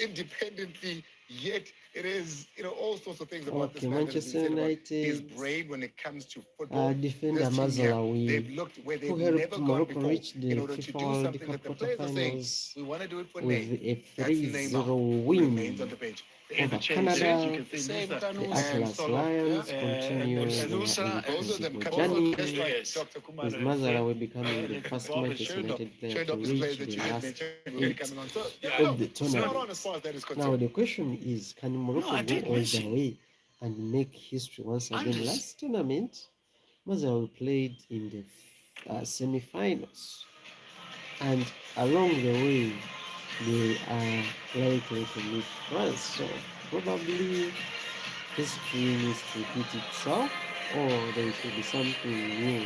independently Yet it is, all sorts of things about this Okay, man that has been Manchester said about his United brain when it comes to football. defender This team here, Mazraoui, they've looked where who they've helped never gone Morocco before reach the in order to FIFA do World something Cup that the players are saying, quarterfinals we want to do it for with Nate. a That's 3-0 Neymar, who remains on win the bench. over Canada. The Atlas Lions continue their Both of them impossible come from journey, just like Yes. Dr. Kumar with said. Mazraoui becoming the first Bob has Manchester turned up. United player Turned to up is players reach that the you didn't last mention will be 8 coming on. So, of the spot tournament. on as far as that is Now concerned. the question is, can Morocco I go did all the mention. way and make history once again? Unders- Last tournament, Mazraoui played in the semi-finals, and along the way, they are likely to meet France. So probably history needs to repeat itself, or there should be something new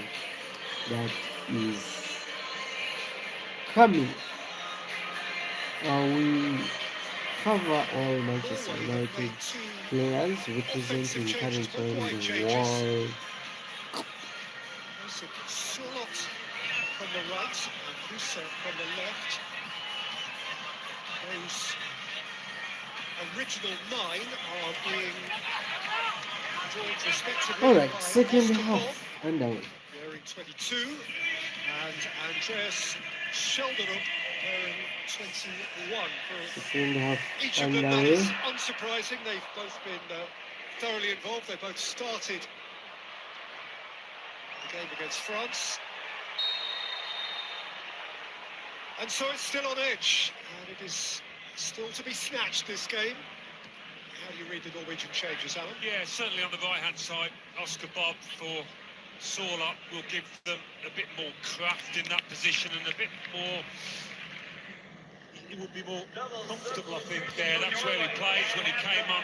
that is coming. We cover all Manchester United players representing currently in the World Cup. Surlot from the right and Husa from the left. Those original 9 are being joined respectively. All right, by second Oscar Bob, half underway. wearing 22, and Andreas Schelderup wearing 21. For Second half each of them, that underway. is unsurprising. They've both been thoroughly involved. They both started the game against France. And so it's still on edge, and it is still to be snatched, this game. How do you read the Norwegian changes, Alan? Yeah, certainly on the right-hand side, Oscar Bob for Sorlock will give them a bit more craft in that position and a bit more... He would be more comfortable, I think, there. That's where he plays when he came on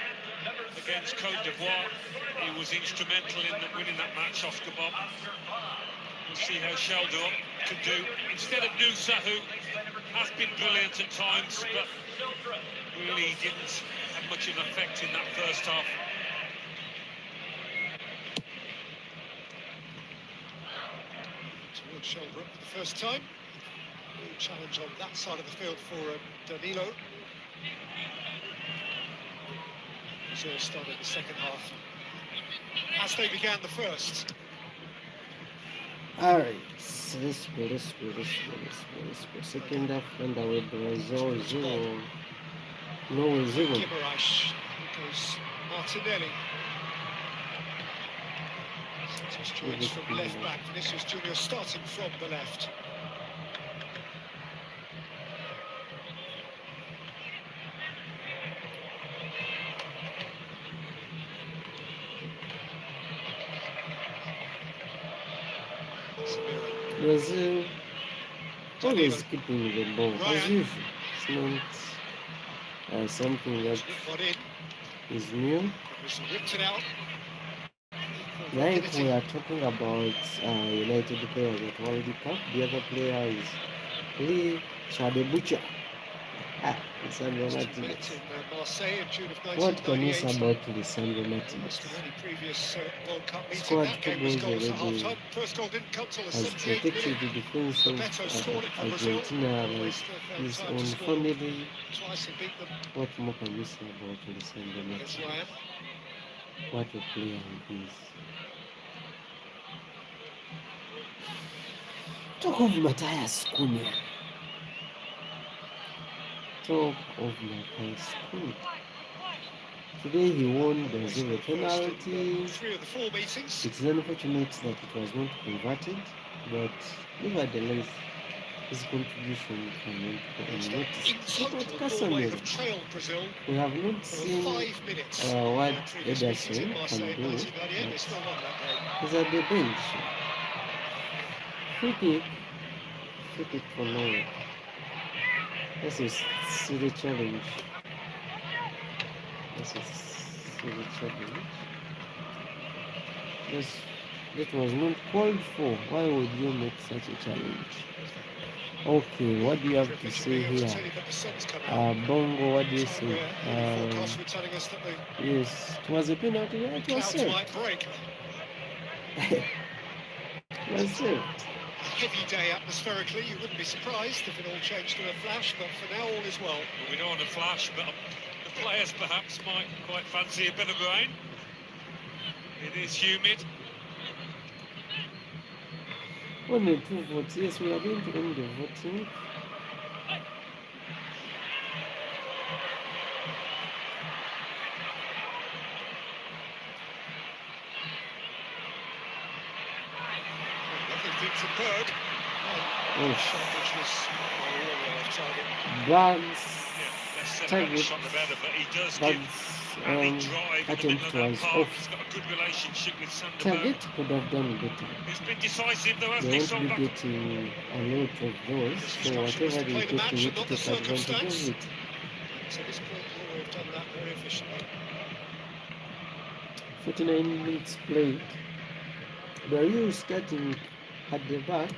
against Cote d'Ivoire. He was instrumental in winning that match, Oscar Bob. We'll see how Sheldon can do. Instead of Nusa, who has been brilliant at times, but really didn't have much of an effect in that first half. Towards Sheldrup for the first time. New challenge on that side of the field for Danilo. Brazil started the second half as they began the first. All right, let's go. Second half underway. Brazil 0, Norway 0. Guimaraes, goes Martinelli. Substitutes from left back. Vinicius Junior starting from the left. Brazil always keeping the ball as usual. It's not something that is new. Like we are talking about United players at World Cup, the other player is Lee Chadebucha. Lisandro Martinez. What can you say about Lisandro Martinez? Scored 2 goals already. Has protected the defense of Argentina like his own family. What more can you say about Lisandro Martinez? What a player he is. Talk of Matheus Cunha. Talk of Matheus Cunha. Today he won Brazil a penalty. It's unfortunate that it was not converted, but nevertheless, his contribution cannot go unnoticed. About Casemiro, we have not seen what Ederson can do, but he's at the bench. Free kick for Norway. This is silly challenge. That was not called for. Why would you make such a challenge? Okay, what do you have to say here? Bongo, what do you say? Yes, it was a penalty. Yeah, it was saved. It was saved. Heavy day atmospherically, you wouldn't be surprised if it all changed in a flash, but for now all is well. We don't want a flash, but the Players perhaps might quite fancy a bit of rain. It is humid. Only 2 votes. Yes, we are going to end the voting. Lovely feet from Berg. Oh, Shot which was well off target. Bugs. Yeah, less said about the Target. shot the better, but he does Bugs. give any drive in the middle Attempt of that was park. off. He's got a good relationship with Sanderberg. Target could have done better. It's been decisive though, hasn't They he? won't be getting a lot of those, so whatever they get, they need to take advantage of it. So this point, Norway have done that very efficiently. 49 minutes played. They are you starting at the back,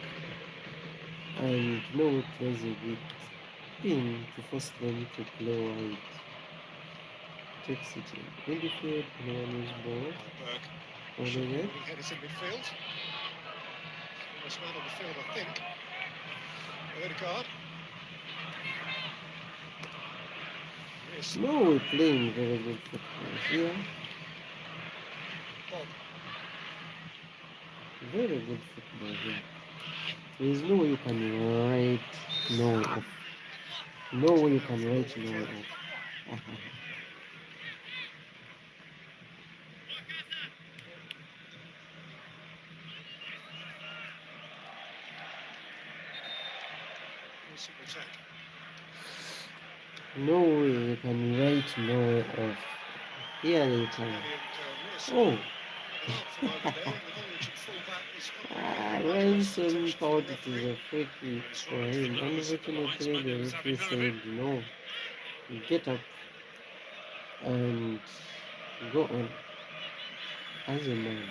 and no, it was a bit in to force them to play wide. Takes it in. Midfield, no one is ball. Berg Over should there. be headed in midfield. Smallest man on the field, I think. Odegaard. Yes. No, we're playing very good football here. Bob. Very good football here. There is no way you can write no off. No way you can write no off. No way you can write no off. Here they can. Oh. Ransom thought it was a free kick for him. Unfortunately, the referee said no. Get up and go on as a man.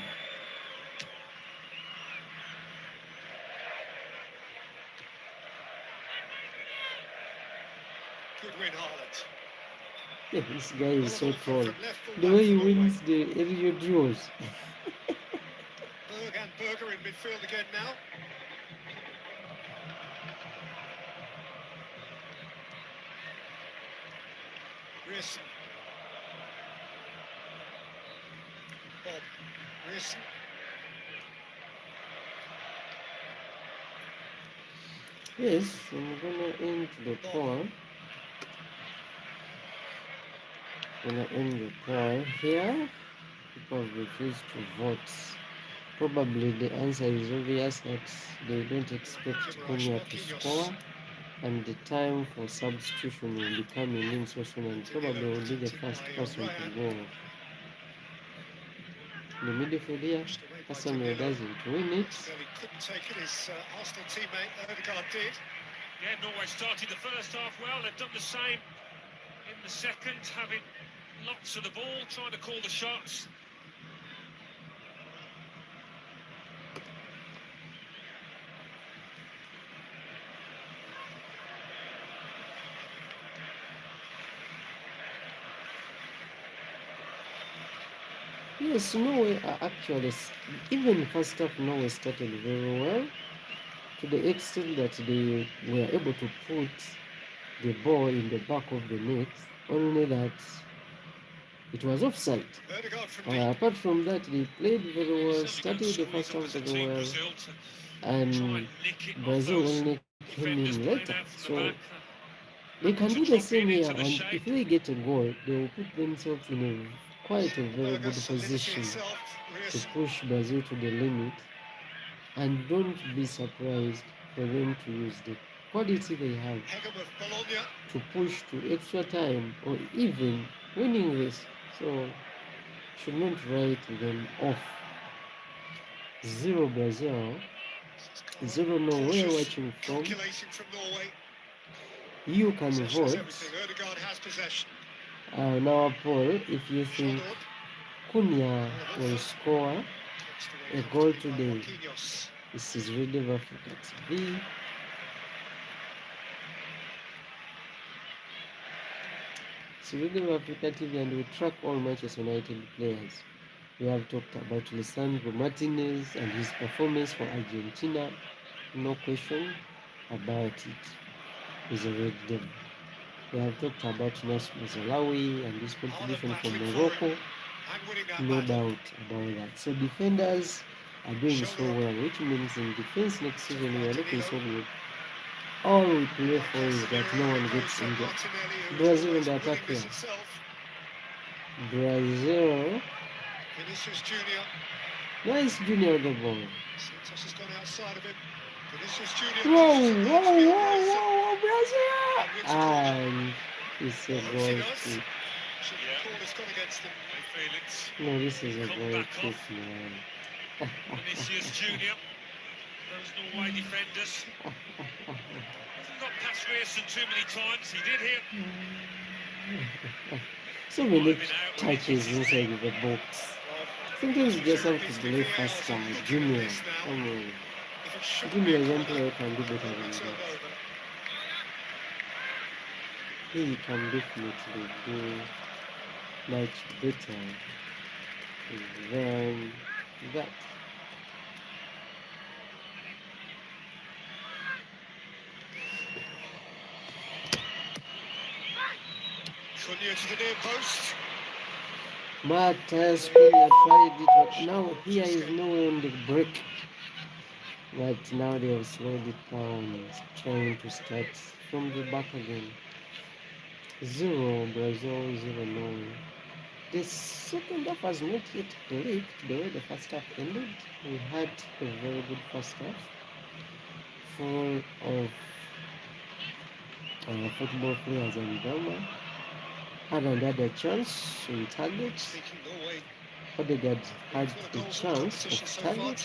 Good win, Haaland. Yeah, this guy is so tall. The way he wins the area draws. Berg and Berger in midfield again now. Rearson. Bob. Rearson. Yes, I'm gonna end the poll. Gonna end the poll here. People refuse to vote. Probably the answer is obvious that they don't expect Cunha to score, and the time for substitution will be coming in so soon, and probably will be the first person to go. The midfield here, Casemiro doesn't win it. Couldn't take it, his Arsenal teammate Odegaard did. Yeah, Norway started the first half well. They've done the same in the second, having lots of the ball, trying to call the shots. Yes, Norway are actually, even first half, Norway started very well, to the extent that they were able to put the ball in the back of the net, only that it was offside. Apart from that, they played very well, started the first half very well, and Brazil only came in later. So they can do the same here, and if they get a goal, they will put themselves in quite a very good position to push Brazil to the limit, and don't be surprised for them to use the quality they have to push to extra time or even winning this. So should not write them off. 0 Brazil, 0 Norway watching from. You can vote on our poll if you think Cunha will score a goal today. This is Radio Africa TV. It's Radio Africa TV, and we track all Manchester United players. We have talked about Lisandro Martinez and his performance for Argentina. No question about it. He's a red devil. We have talked about Nasser Mazalawi and his contribution for Morocco. No doubt about that. So defenders are doing so well, which means in defense next season we are looking so good. All we play for is that no one gets injured. Brazil in the attack here. Brazil. Nice Junior the ball. Whoa, Brazil! And it's a goal kick. No, this is a goal kick, man. Vinicius Junior, those Norway defenders. Hasn't got past Rearson too many times. He did here. So many touches inside the box. Sometimes you just have to play faster. Junior. Junior young player can do better than that. He can definitely do much better than that. Cunha to the near post. Matheus Cunha tried it, but now here is nowhere on the break. But now they have slowed it down, trying to start from the back again. 0 Brazil, 0 Norway. The second half has not yet clicked the way the first half ended. We had a very good first half, full of football players and drama. Haaland had a chance in target. Odegaard had a chance of target.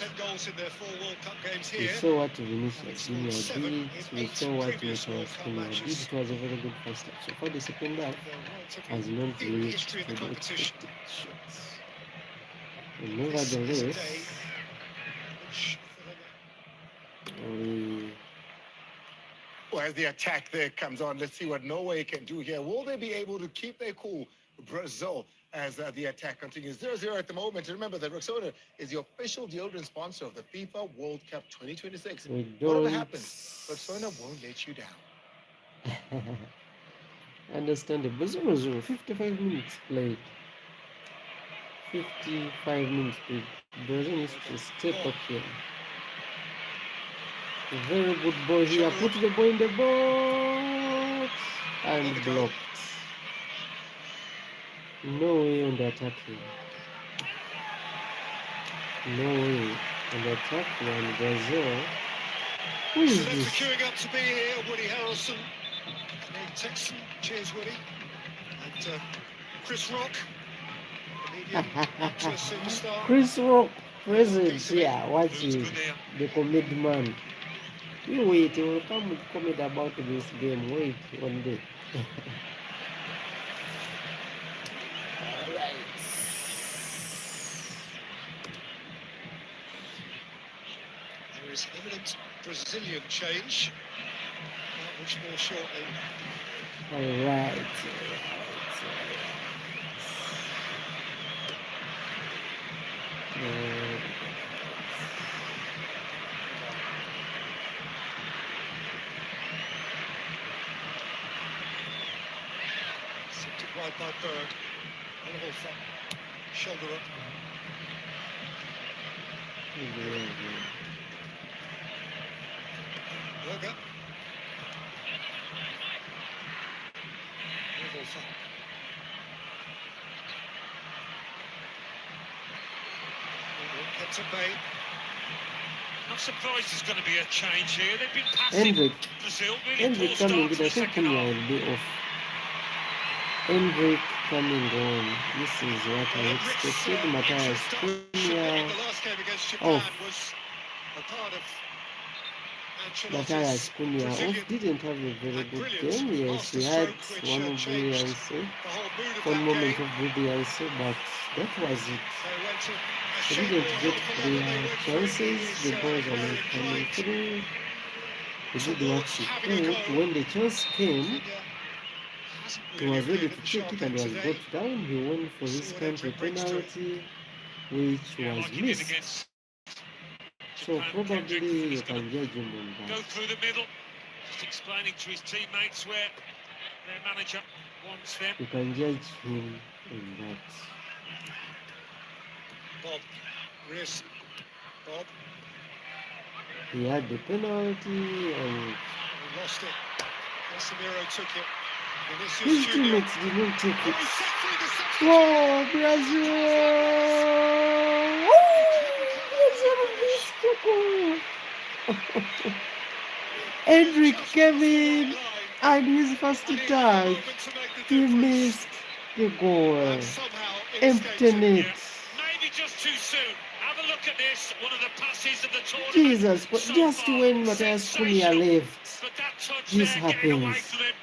We saw what Vinicius Junior did. We saw what Matheus Cunha did. It was a very good first half. So for the second half, has not reached to the expected shots. And nevertheless, Well, as the attack there comes on, let's see what Norway can do here. Will they be able to keep their cool? Brazil, as the attack continues 0-0 at the moment. And remember that Rexona is the official deodorant sponsor of the FIFA World Cup 2026. Whatever happens, Rexona won't let you down. Understandable. 0-0, 55 minutes played. 55 minutes played. Brazil needs to step up here. Very good ball here. Put the ball in the box and blocked. No way on the attack here. No way on the attack one. Brazil. Who is this? Queuing up to be here, Woody Harrelson, Texan. Cheers, Woody. And Chris Rock, actor, superstar. Chris Rock present here. Watching the comedy man. You wait, he will come with comment about this game. Wait one day. Alright. There is evident Brazilian change. Much more shortly. Alright. Sent it wide by Berg. Wonderful front. Shoulder up. Berger. Wonderful front. Kept at bay. I'm surprised there's going to be a change here. They've been passing Brazil. Hendrik coming in. I think Cunha will be off. Hendrik coming on. This is what I expected. Matheus Cunha off. Matheus Cunha off. Didn't have a very good game. Yes, he had one brilliance, one moment of brilliance, but that was it. He didn't get the chances. The balls are not coming through. He did what he could. When the chance came, he was ready to take it and was brought down. He went for his country penalty, which was missed. So probably you can judge him on that. Go through the middle, just explaining to his teammates where their manager wants them. You can judge him in that. Bob, wrist, Bob, He had the penalty and he lost it. Casemiro took it. his Vinicius Junior. teammates didn't take Oh, it. he set through the substitute. Whoa, Brazil! Woo! Brazil missed the goal. Endrick came in and his first touch, he missed the goal. And somehow it Empty escaped him. net. Maybe just too soon. Have a look at this. One of the passes of the tournament. Jesus, but so just far. when Matheus Cunha Sensational. left, But that touch this there, getting away happens. from him,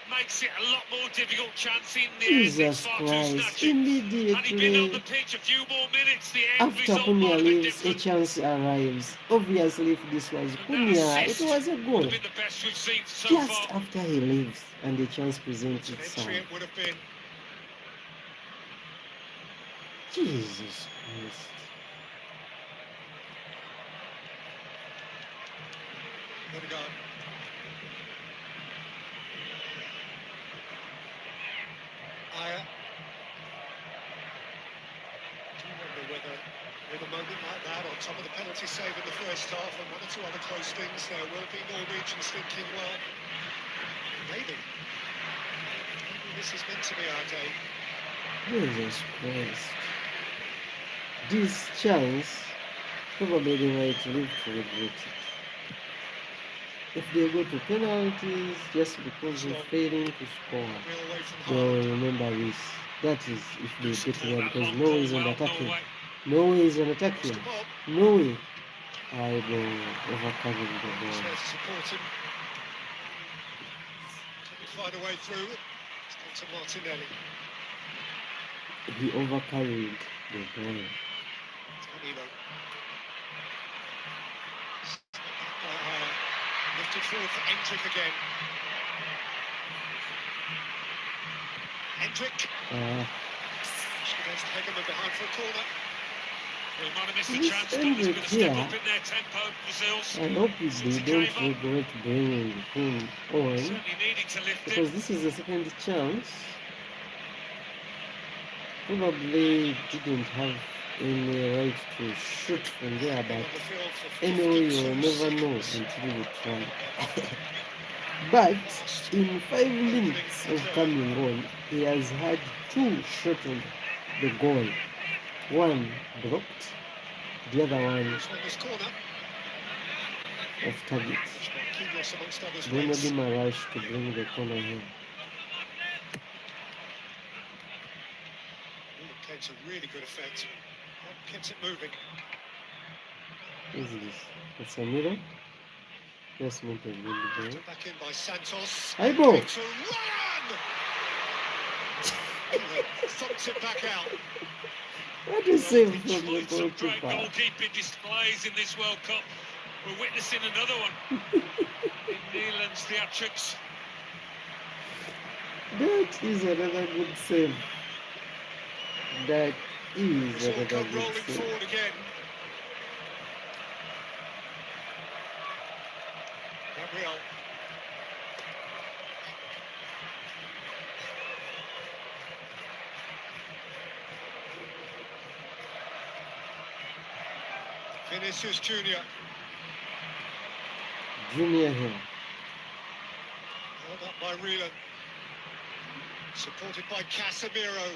makes it a lot more difficult chance in the end. Jesus It's far too Christ, snatching. Had he been on immediately the pitch a few more minutes, the end after result Cunha might have been leaves, a different. chance arrives. Obviously, if this was And that Cunha, it assist was a would goal. have been the best we've seen so Just far. after he leaves and the chance presents An itself. entry it would have been. Jesus Christ. Odegaard. Aya. Do you wonder whether with a moment like that on top of the penalty save in the first half and one or two other close things, there will be Norwegians thinking, well, maybe this is meant to be our day. Jesus Christ. This chance, probably they might live to regret it. If they go to penalties just because of failing to score, Real away from they will Haaland. remember this. That is if they get Support one, that because long Norway ball is on well, attacking. Norway. Norway is on attacking. Lost the ball. Norway are overcoming the He's ball. there to support him. Couldn't find a way through. It's gone to Martinelli. He overcarried the ball. Danilo. Lifted forward for Endrick again. Endrick. Against Hegeman behind for a corner. They might have missed the This chance, but there's been a Endrick step here, up in their tempo, Brazil's. I hope they don't regret bringing him on, Certainly needed to lift because it. this is the second chance. Probably didn't have any right to shoot from there, On but the field for anyway, you'll 52 never know seconds. until you try. But in 5 minutes of coming on, he has had 2 shots on the goal. One blocked, the other one Who's won this corner? off target. Kyrgios amongst others Bruno wins. Guimaraes to bring the corner here. It came to really good effect. Kept it moving. What is this? Casemiro? Just make a good ball. Back in by Santos. Hey, bro! To run! Thumped it back out. What a save from the Some great goalkeeper. goalkeeping displays in this World Cup. We're witnessing another one in Haaland's theatrics. That is another good save. That is It's all another come good rolling save. forward again. Gabriel. Vinicius Junior. Junior here. Held up by Haaland. Supported by Casemiro.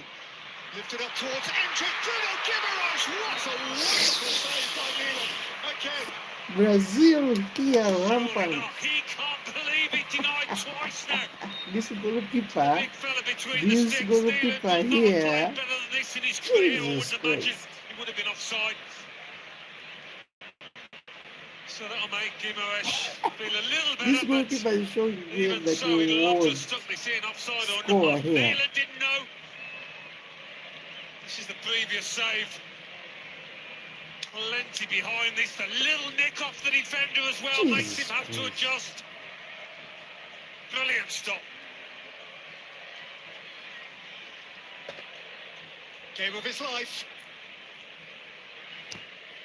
Lifted up towards Endrick. Bruno Guimaraes. What a wonderful save by Haaland. Again. Brazil here Surely rampant. not. He can't believe it. Denied twice now. This goalkeeper, Big fella between the this sticks. goalkeeper Haaland would not have here, played better than this in his career. I Jesus would imagine Christ. he would have been offside. So that'll make Guimaraes feel a little This better. goalkeeper is showing But here even that so, he'd he love to have won't stuck this in offside or score not. here. Haaland didn't know. This is the previous save. Plenty behind this. The little nick off the defender as well makes Jesus him have to Christ. adjust. Brilliant stop. Game of his life.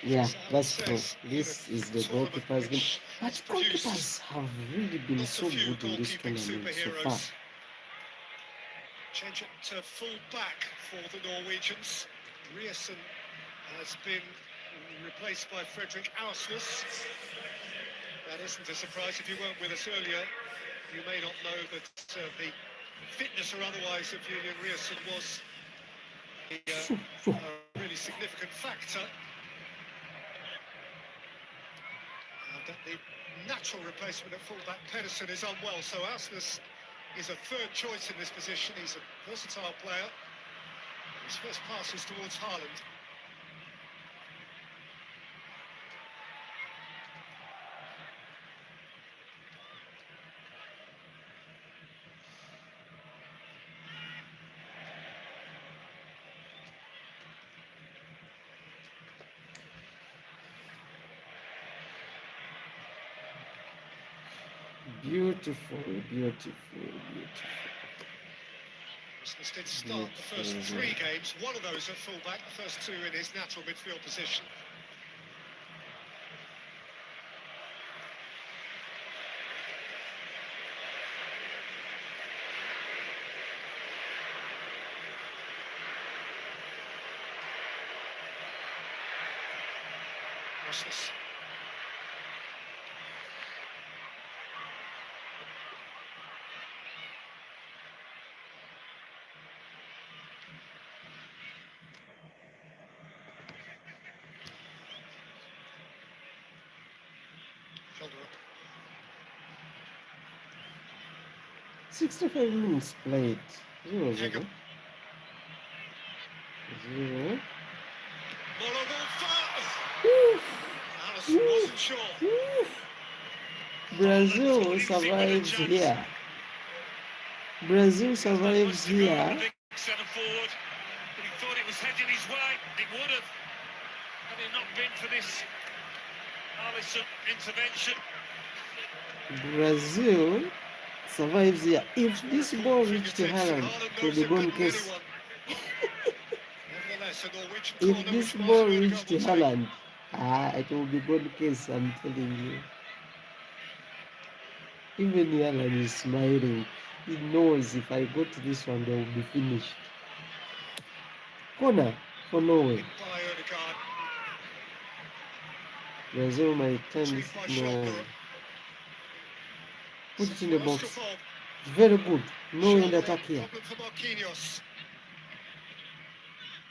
Yeah, that's true. This is the goalkeeper's game. But goalkeepers have really been so good in this tournament so far. Change it to full back for the Norwegians. Riesen has been replaced by Fredrik Aursnes. That isn't a surprise. If you weren't with us earlier, you may not know that the fitness or otherwise of Julian Riesen was a really significant factor. And that the natural replacement at fullback, Pedersen, is unwell, so Aursnes is a third choice in this position. He's a versatile player. His first pass is towards Haaland. Beautiful, beautiful, beautiful. Aursnes did start the first 3 games, one of those at fullback, the first 2 in his natural midfield position. Aursnes. Shoulder up. 65 minutes played. 0-0. 0. Alisson wasn't sure. Brazil survives here. Brazil survives here. Centre forward, but he thought it was heading his way. It would have, had it not been for this Alisson intervention. Brazil survives here. If this ball reached Haaland, it would be gone case. If this ball reached Haaland, it will be gone case, I'm telling you. Even Haaland is smiling. He knows if I go to this one, they will be finished. Corner for Norway. Brazil might turn this. No. Put it in the box. Very good. No in the attack here.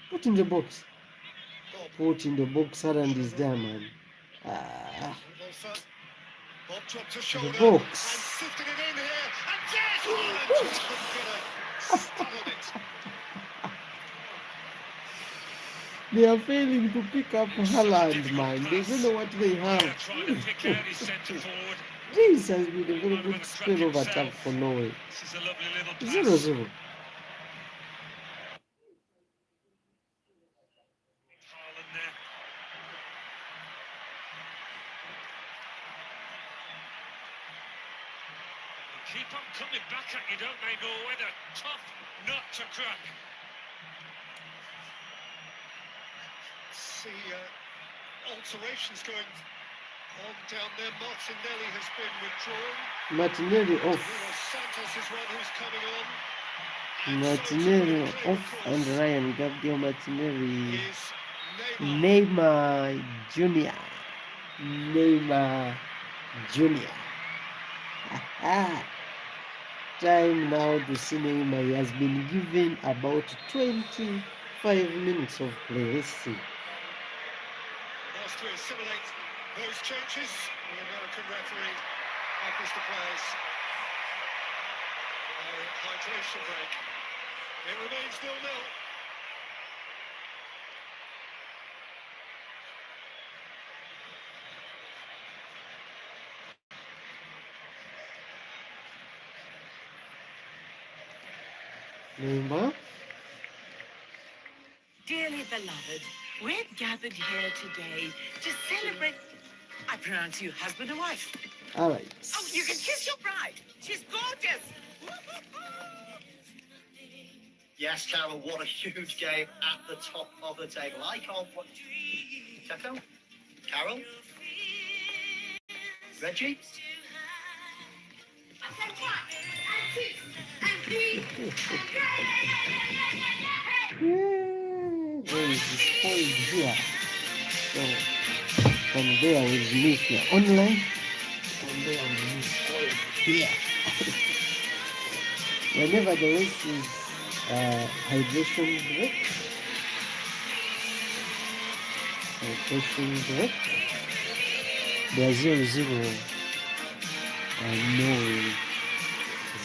Put in the box. Put in the box. Haaland is there, man. The box. They are failing to pick up Haaland, man. They don't know what they have. This has been a very good spell of attack for Norway. 0-0. Keep on coming back at you, don't they, Norway? They're tough nut to crack. See alterations going on down there. Martinelli has been withdrawn. Martinelli off. Santos is one who's coming on. Martinelli off and Ryan Gabriel Martinelli. Neymar Jr. Neymar Jr. Time now to see Neymar. He has been given about 25 minutes of play. Let's see. Has to assimilate those changes. The American referee offers the players a hydration break. It remains 0-0. Neymar. Dearly beloved, we're gathered here today to celebrate. I pronounce you husband and wife. All right. Oh, you can kiss your bride. She's gorgeous. Yes, Carol, what a huge game at the top of the table. I can't watch. Taco? Carol? Reggie? There is this point here. So from there with me if you're online, from there with me here. Whenever the race is hydration break, they are 0-0 and Norway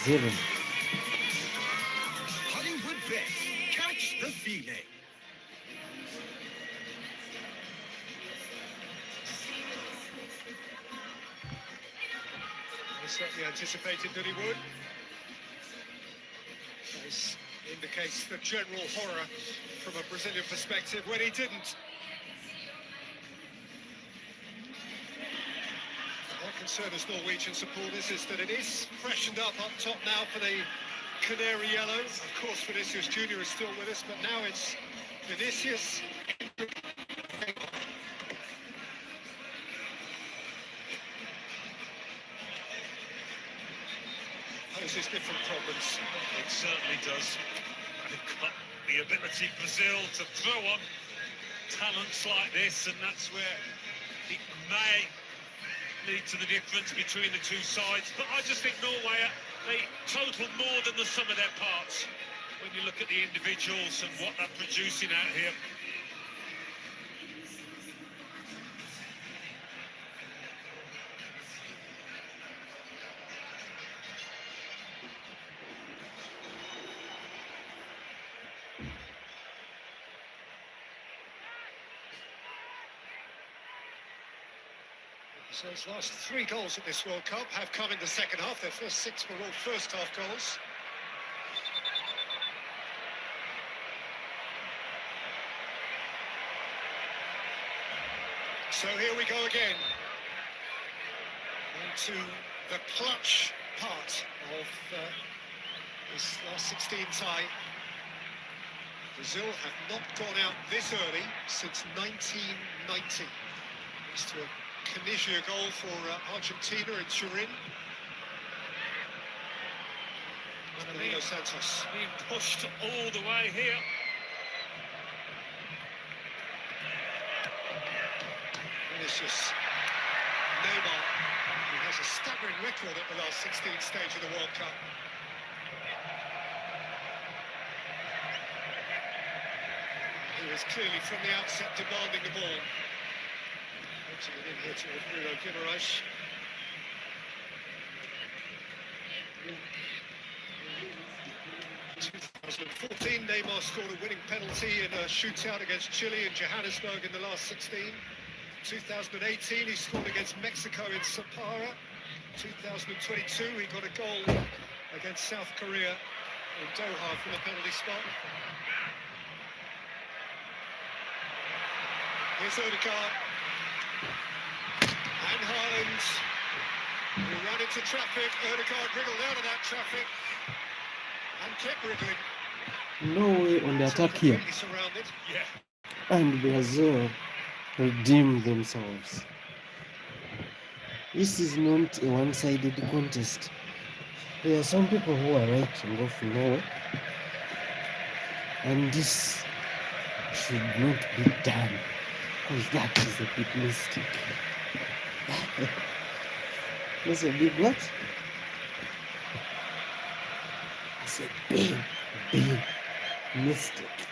0. Hollywood bets. Catch the feeling. I certainly anticipated that he would. This indicates the general horror from a Brazilian perspective when he didn't. Our concern as Norwegian supporters is that it is freshened up top now for the Canary Yellow. Of course, Vinicius Junior is still with us, but now it's Vinicius. Poses different problems. It certainly does. They've got the ability, Brazil, to throw on talents like this, and that's where it may lead to the difference between the two sides. But I just think Norway, they total more than the sum of their parts when you look at the individuals and what they're producing out here. So his last 3 goals at this World Cup have come in the second half. Their first 6 were all first half goals. So here we go again. Into the clutch part of this last 16 tie. Brazil have not gone out this early since 1990. Thanks to a Canizia goal for Argentina in Turin. Marcelino Santos being pushed all the way here. Vinicius. Neymar, who has a staggering record at the last 16 stage of the World Cup. He was clearly from the outset demanding the ball. It in here towards Bruno Guimaraes. In 2014, Neymar scored a winning penalty in a shootout against Chile in Johannesburg in the last 16. 2018, he scored against Mexico in Sapporo. 2022, he got a goal against South Korea in Doha from the penalty spot. Here's Odegaard. And Haaland, who ran into traffic. Odegaard wriggled out of that traffic and kept wriggling. Norway on the attack here. Surrounded. Yeah. And Brazil redeem themselves. This is not a one-sided contest. There are some people who are writing off Norway, and this should not be done, because that is a big mistake. That's a big what? That's a big mistake.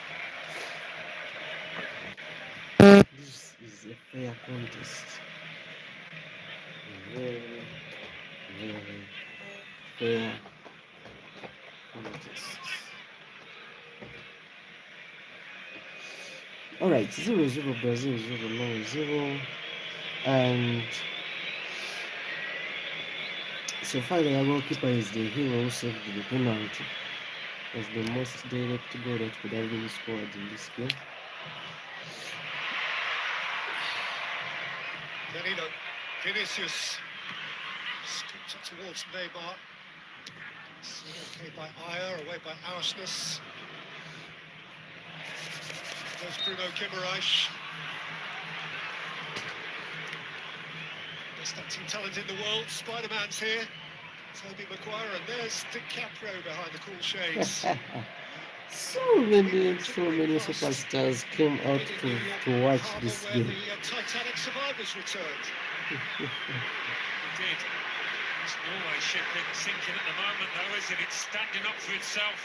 This is a fair contest. Very fair contest. Alright, 0-0 Brazil, 0 Norway, 0. And so far the goalkeeper is the hero who saved the penalty. It was the most direct goal that could have been scored in this game. Danilo, Vinicius scoops it towards Neymar. Okay by Ayer, away by Auschness. There's Bruno Guimaraes. Best acting talent in the world. Spider-Man's here. Toby Maguire, and there's DiCaprio behind the cool shades. So many superstars came out to watch this game. The Titanic survivors returned. Indeed. It's Norway ship sinking at the moment, though, isn't it? Standing up for itself.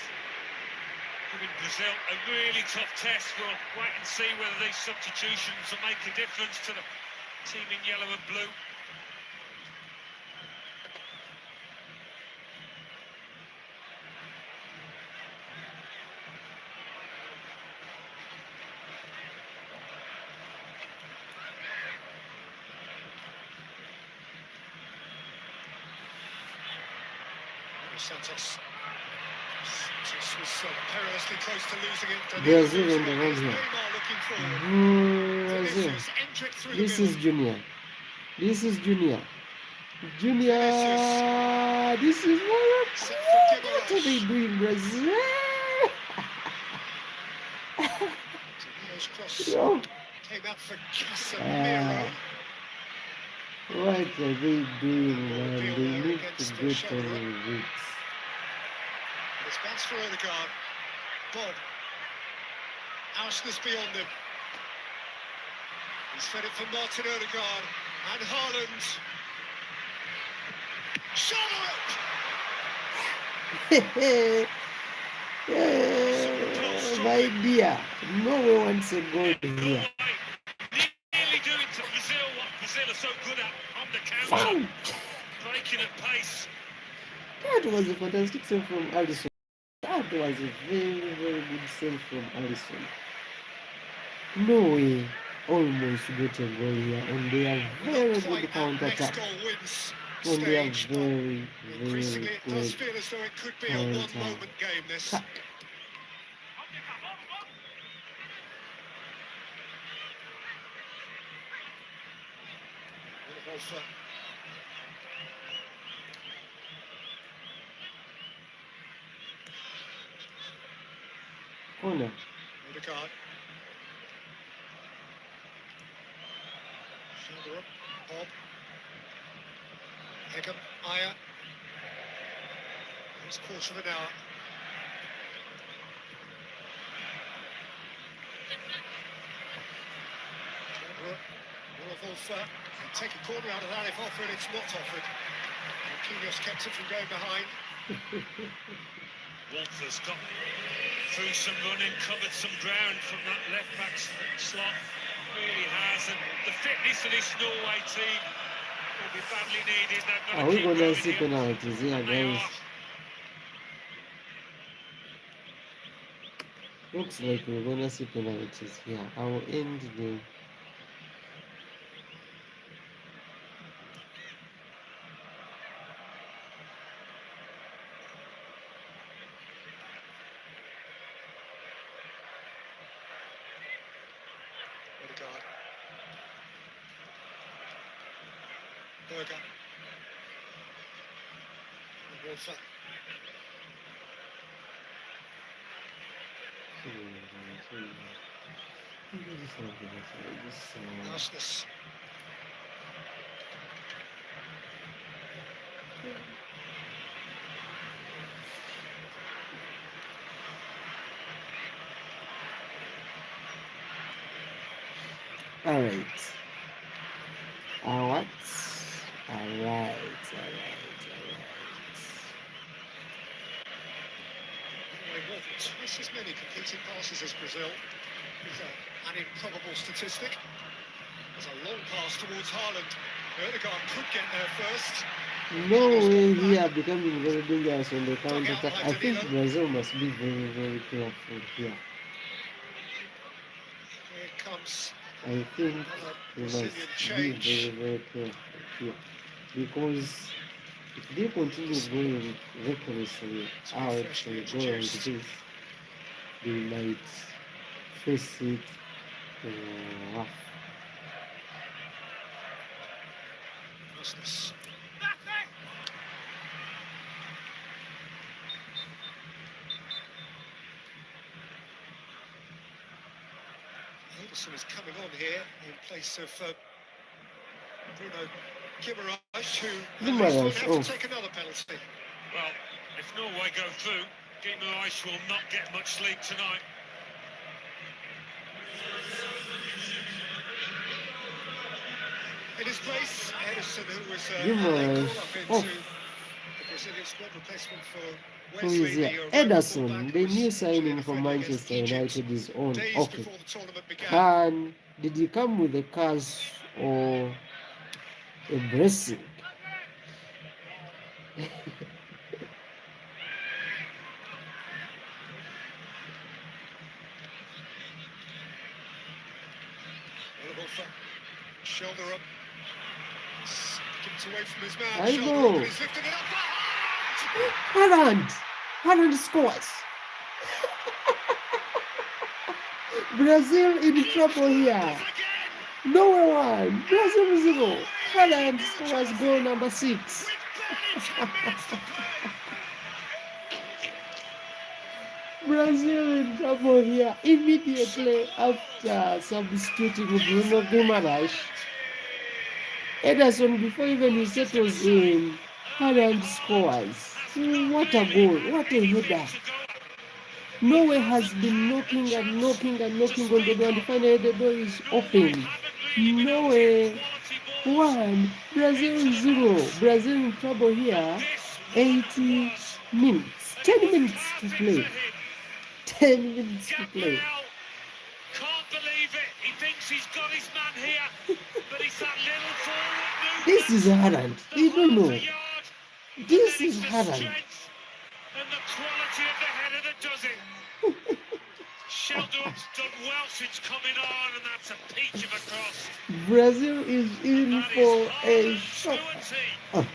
Giving Brazil a really tough test. We'll wait and see whether these substitutions will make a difference to the team in yellow and blue. Santos was perilously close to losing it. Brazil on the run here. Brazil. This is Junior. This is Junior. Junior. This is what are they doing, Brazil? Yo. Came out for Casemiro. What are they doing, man? They need to get on the weeks. It's bounced for Odegaard. Bob. Arsenal's beyond him. He's fed it for Martin Odegaard. And Haaland. Shot it! My dear, no one wants a goal here. Nearly doing to Brazil what Brazil are so good at on the counter. Breaking at pace. That was a fantastic save from Alisson. That was a very, very good save from Alisson. Norway almost got a goal here, and they are very good counter-attack. And they are very, very good counter-attack. Corner. Odegaard. Shoulder up. Bob. Hegem. Aya. It's quarter of an hour. Wolfer. Take a corner out of that if offered, it's not offered. And Kyrgios kept it from going behind. Wolfer's got through some running, covered some ground from that left-back slot. Really has, and the fitness of this Norway team will be badly needed. They've got Are we gonna see penalties here, guys? Looks like we're gonna see penalties here. I will end the Odegaard. Berger. Wolfer. Niceness. All right. All right. Twice as many completed passes as Brazil. It's an improbable statistic. There's a long pass towards Haaland. Odegaard could get there first. Norway here becoming very dangerous on the counter attack. I think Brazil must be very, very careful here. Here it comes. I think they must be very, very careful here. Because if they continue going recklessly out and going like this, they might face it rough. Niceness. Henderson is coming on here in place of Bruno Guimaraes, who at Guimaraes, least won't have oh. to take another penalty. Well, if Norway go through, Guimaraes will not get much sleep tonight. In his place, Edison, who was Guimaraes, call-up into oh. the Brazilian squad replacement for Who Wesley, is here? the Roman Ederson, fullback, the was new injured in signing a for friendly against Manchester Egypt United is on. days Okay. before the tournament began. Can did he come with a cast or a blessing? Shoulder up. Gets away from his man. I Shoulder know. up, and he's lifted it up. Haaland! Haaland scores! Brazil in trouble here. Norway 1, Brazil 0. Haaland scores goal number 6. Brazil in trouble here immediately after substituting Bruno Guimaraes. Ederson, before even he settles in, Haaland scores. What a goal, what a header. Norway has been knocking and knocking and knocking on the door, and finally the door is open. Norway 1, Brazil 0. Brazil in trouble here. 80 minutes. 10 minutes to play. 10 minutes to play. Can't believe it. He thinks he's got his man here, but it's that little forward movement. This is Haaland. You don't know. This is Haaland. And the quality of the header that does it. Sheldon's done well since coming on, and that's a peach of a cross. Brazil is in for a shock. Oh.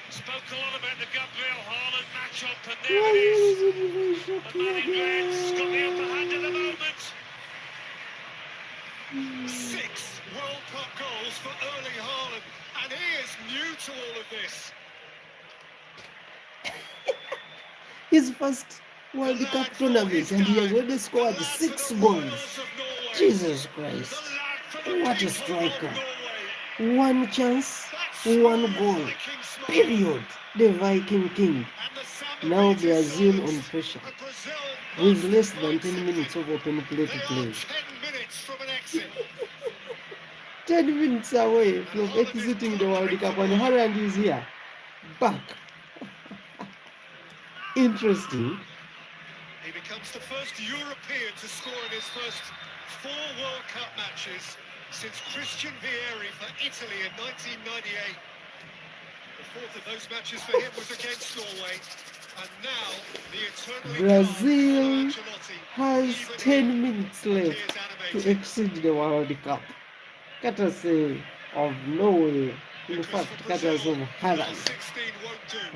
Spoke a lot about the Gabriel Haaland matchup, and there it is. The man in red's got the upper hand at the moment. 6 World Cup goals for Erling Haaland, and he is new to all of this. His first World Cup tournament, and he has already scored 6 goals. Jesus Christ. What a striker. 1 chance, 1 goal. Period. The Viking King. Now Brazil on pressure. With less than 10 minutes of open play to play. 10 minutes away from exiting the World Cup, and Haaland is here. Back. Interesting. He becomes the first European to score in his first 4 World Cup matches since Christian Vieri for Italy in 1998. The 4th of those matches for him was against Norway, and now the eternally Brazil has 10 minutes left to exceed the World Cup. Courtesy of Norway, in fact, courtesy of Haaland.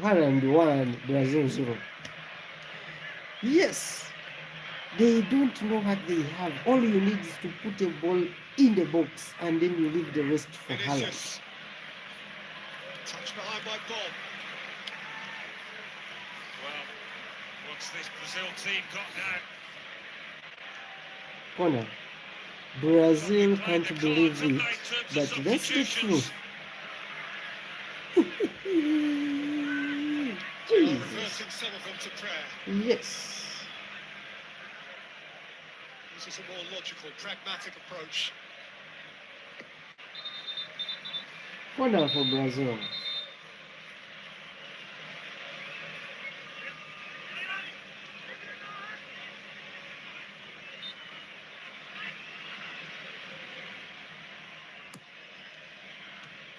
Haaland 1, Brazil 0. Yes, they don't know what they have. All you need is to put a ball in the box, and then you leave the rest for Haaland. Touch behind by Bob. Well, what's this Brazil team got now? Corner. Brazil can't believe it, but that's the truth. Reversing some of them to prayer. Yes. This is a more logical, pragmatic approach. Corner for Brazil.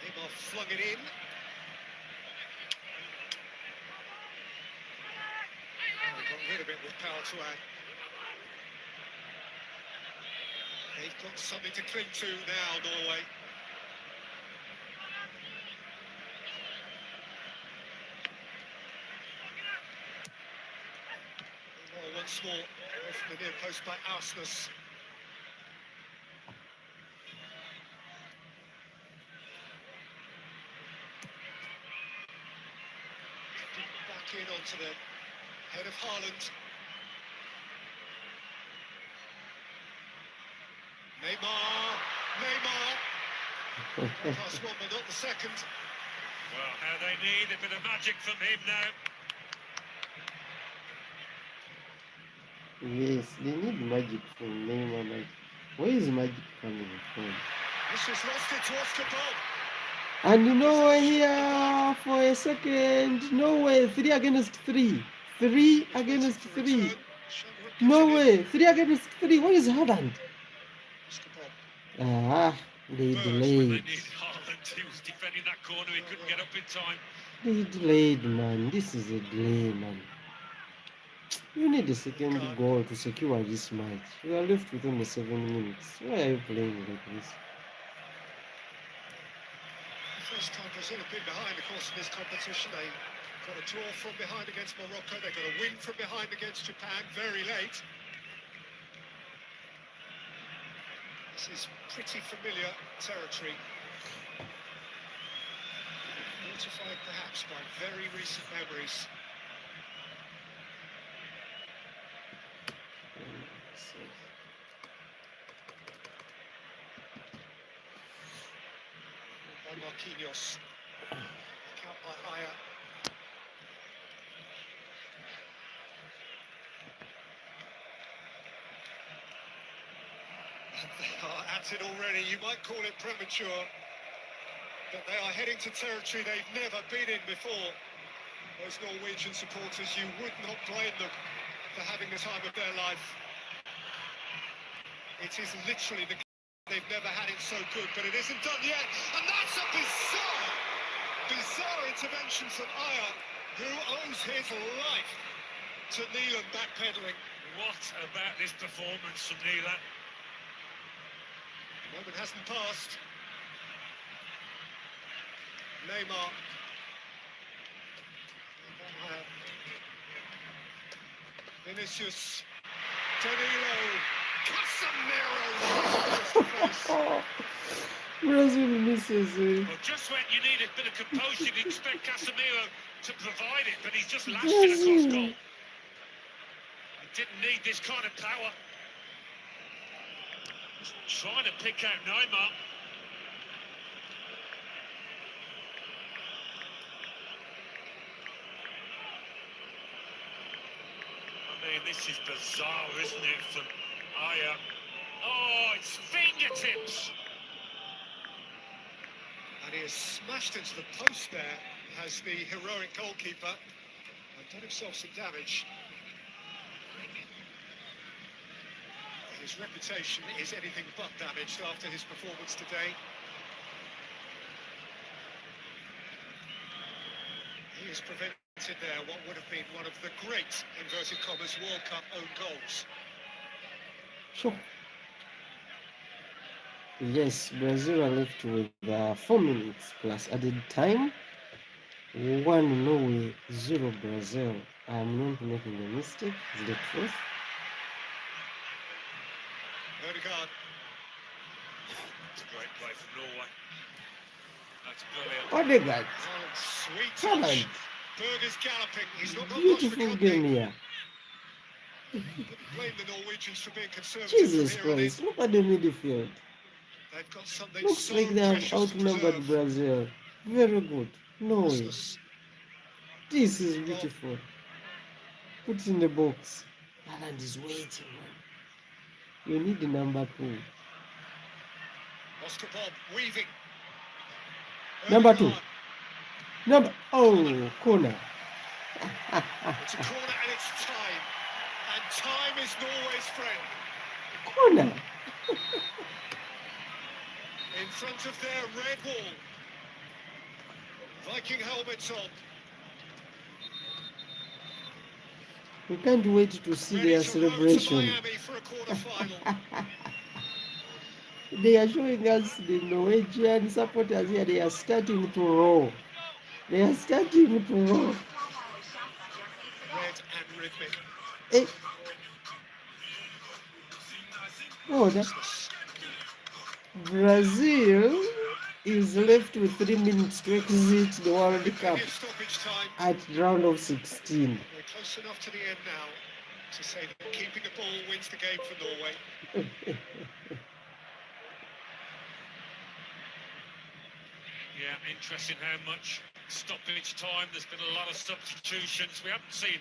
Neymar flung it in. Got rid of it with power to add. They've got something to cling to now, Norway. Well, once more, away from the near post by Ausmus. Back in onto the head of Haaland. Neymar. Past one, but not the second. Well, how they need a bit of magic from him now. Yes, they need magic from Neymar. Like, where is magic coming from? This has lost it to Oscar Bob. And Norway here for a second. Norway 3 against 3. 3 against 3. Norway 3 against 3. Where is Haaland? Ah, they Burst when they delayed. needed Haaland. He was defending that corner. He couldn't get up in time. They delayed, man. This is a delay, man. You need a second goal to secure this match. You are left with only 7 minutes. Why are you playing like this? First time Brazil have been behind, of course, in this competition. They got a draw from behind against Morocco. They got a win from behind against Japan very late. This is pretty familiar territory. Mortified perhaps by very recent memories. By Marquinhos. Back out by Aya. They are at it already. You might call it premature, but they are heading to territory they've never been in before. Those Norwegian supporters, you would not blame them for having the time of their life. It is literally the they've never had it so good, but it isn't done yet. And that's a bizarre intervention from Aya, who owes his life to Neelan backpedaling. What about this performance from Neelan? The moment hasn't passed. Neymar. Vinicius. Danilo. Casemiro. Brazil misses it. Well, just when you need a bit of composure, you'd expect Casemiro to provide it, but he's just lashed it across goal. He didn't need this kind of power. Just trying to pick out Neymar. I mean, this is bizarre, isn't it, from Aya? Oh, it's fingertips! And he has smashed into the post there as the heroic goalkeeper and done himself some damage. His reputation is anything but damaged after his performance today. He has prevented there what would have been one of the great, inverted commas, World Cup own goals. Sure. Yes, Brazil are left with 4 minutes plus added time. 1 Norway, 0 Brazil. I'm not making a mistake. It's the truth. Odegaard. It's a great play from Norway. That's brilliant. Odegaard. Sweet Haaland. touch. Berger's galloping. He's not got Beautiful much for game here. blame the Norwegians for being conservative Jesus from here on in. Christ, look at the midfield. They've got something Looks so like they have precious to outnumbered preserve. Brazil. Very good. No way. Useless. This is beautiful. Put it in the box. Haaland is waiting, man. You need the number 2. Oscar Bob weaving. Number 2. Oh, corner. It's a corner and it's time. And time is Norway's friend. Corner. In front of their red wall. Viking helmets on. We can't wait to see Ready their to row to celebration. Miami for a quarter-final. They are showing us the Norwegian supporters here. They are starting to roll. They are starting to roll. Red and rhythmic. Hey. Oh, that Brazil is left with 3 minutes to exit the World Cup Stoppage time. at round of 16. We're close enough to the end now to say that keeping the ball wins the game for Norway. Yeah, interesting how much stoppage time. There's been a lot of substitutions. We haven't seen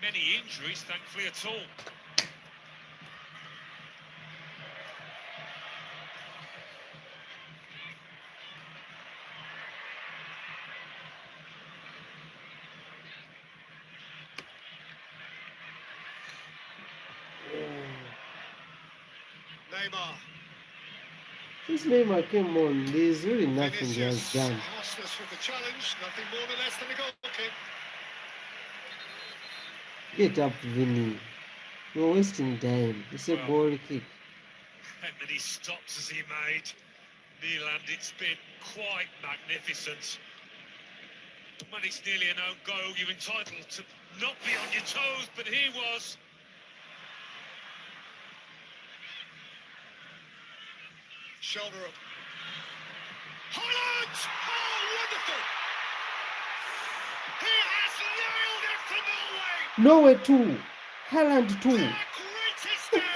many injuries, thankfully, at all. Neymar. Since Neymar came on, there's really nothing he has Vinicius done. Hostas with the challenge. Nothing more or less than a goal kick. Get up, Vinny. You're wasting time. It's a goal kick. How many stops has he made? Haaland, it's been quite magnificent. When it's nearly an own goal, you're entitled to not be on your toes, but he was. Shoulder up. Haaland! Oh, wonderful! He has nailed it for Norway! Norway 2. Haaland 2. Their greatest day!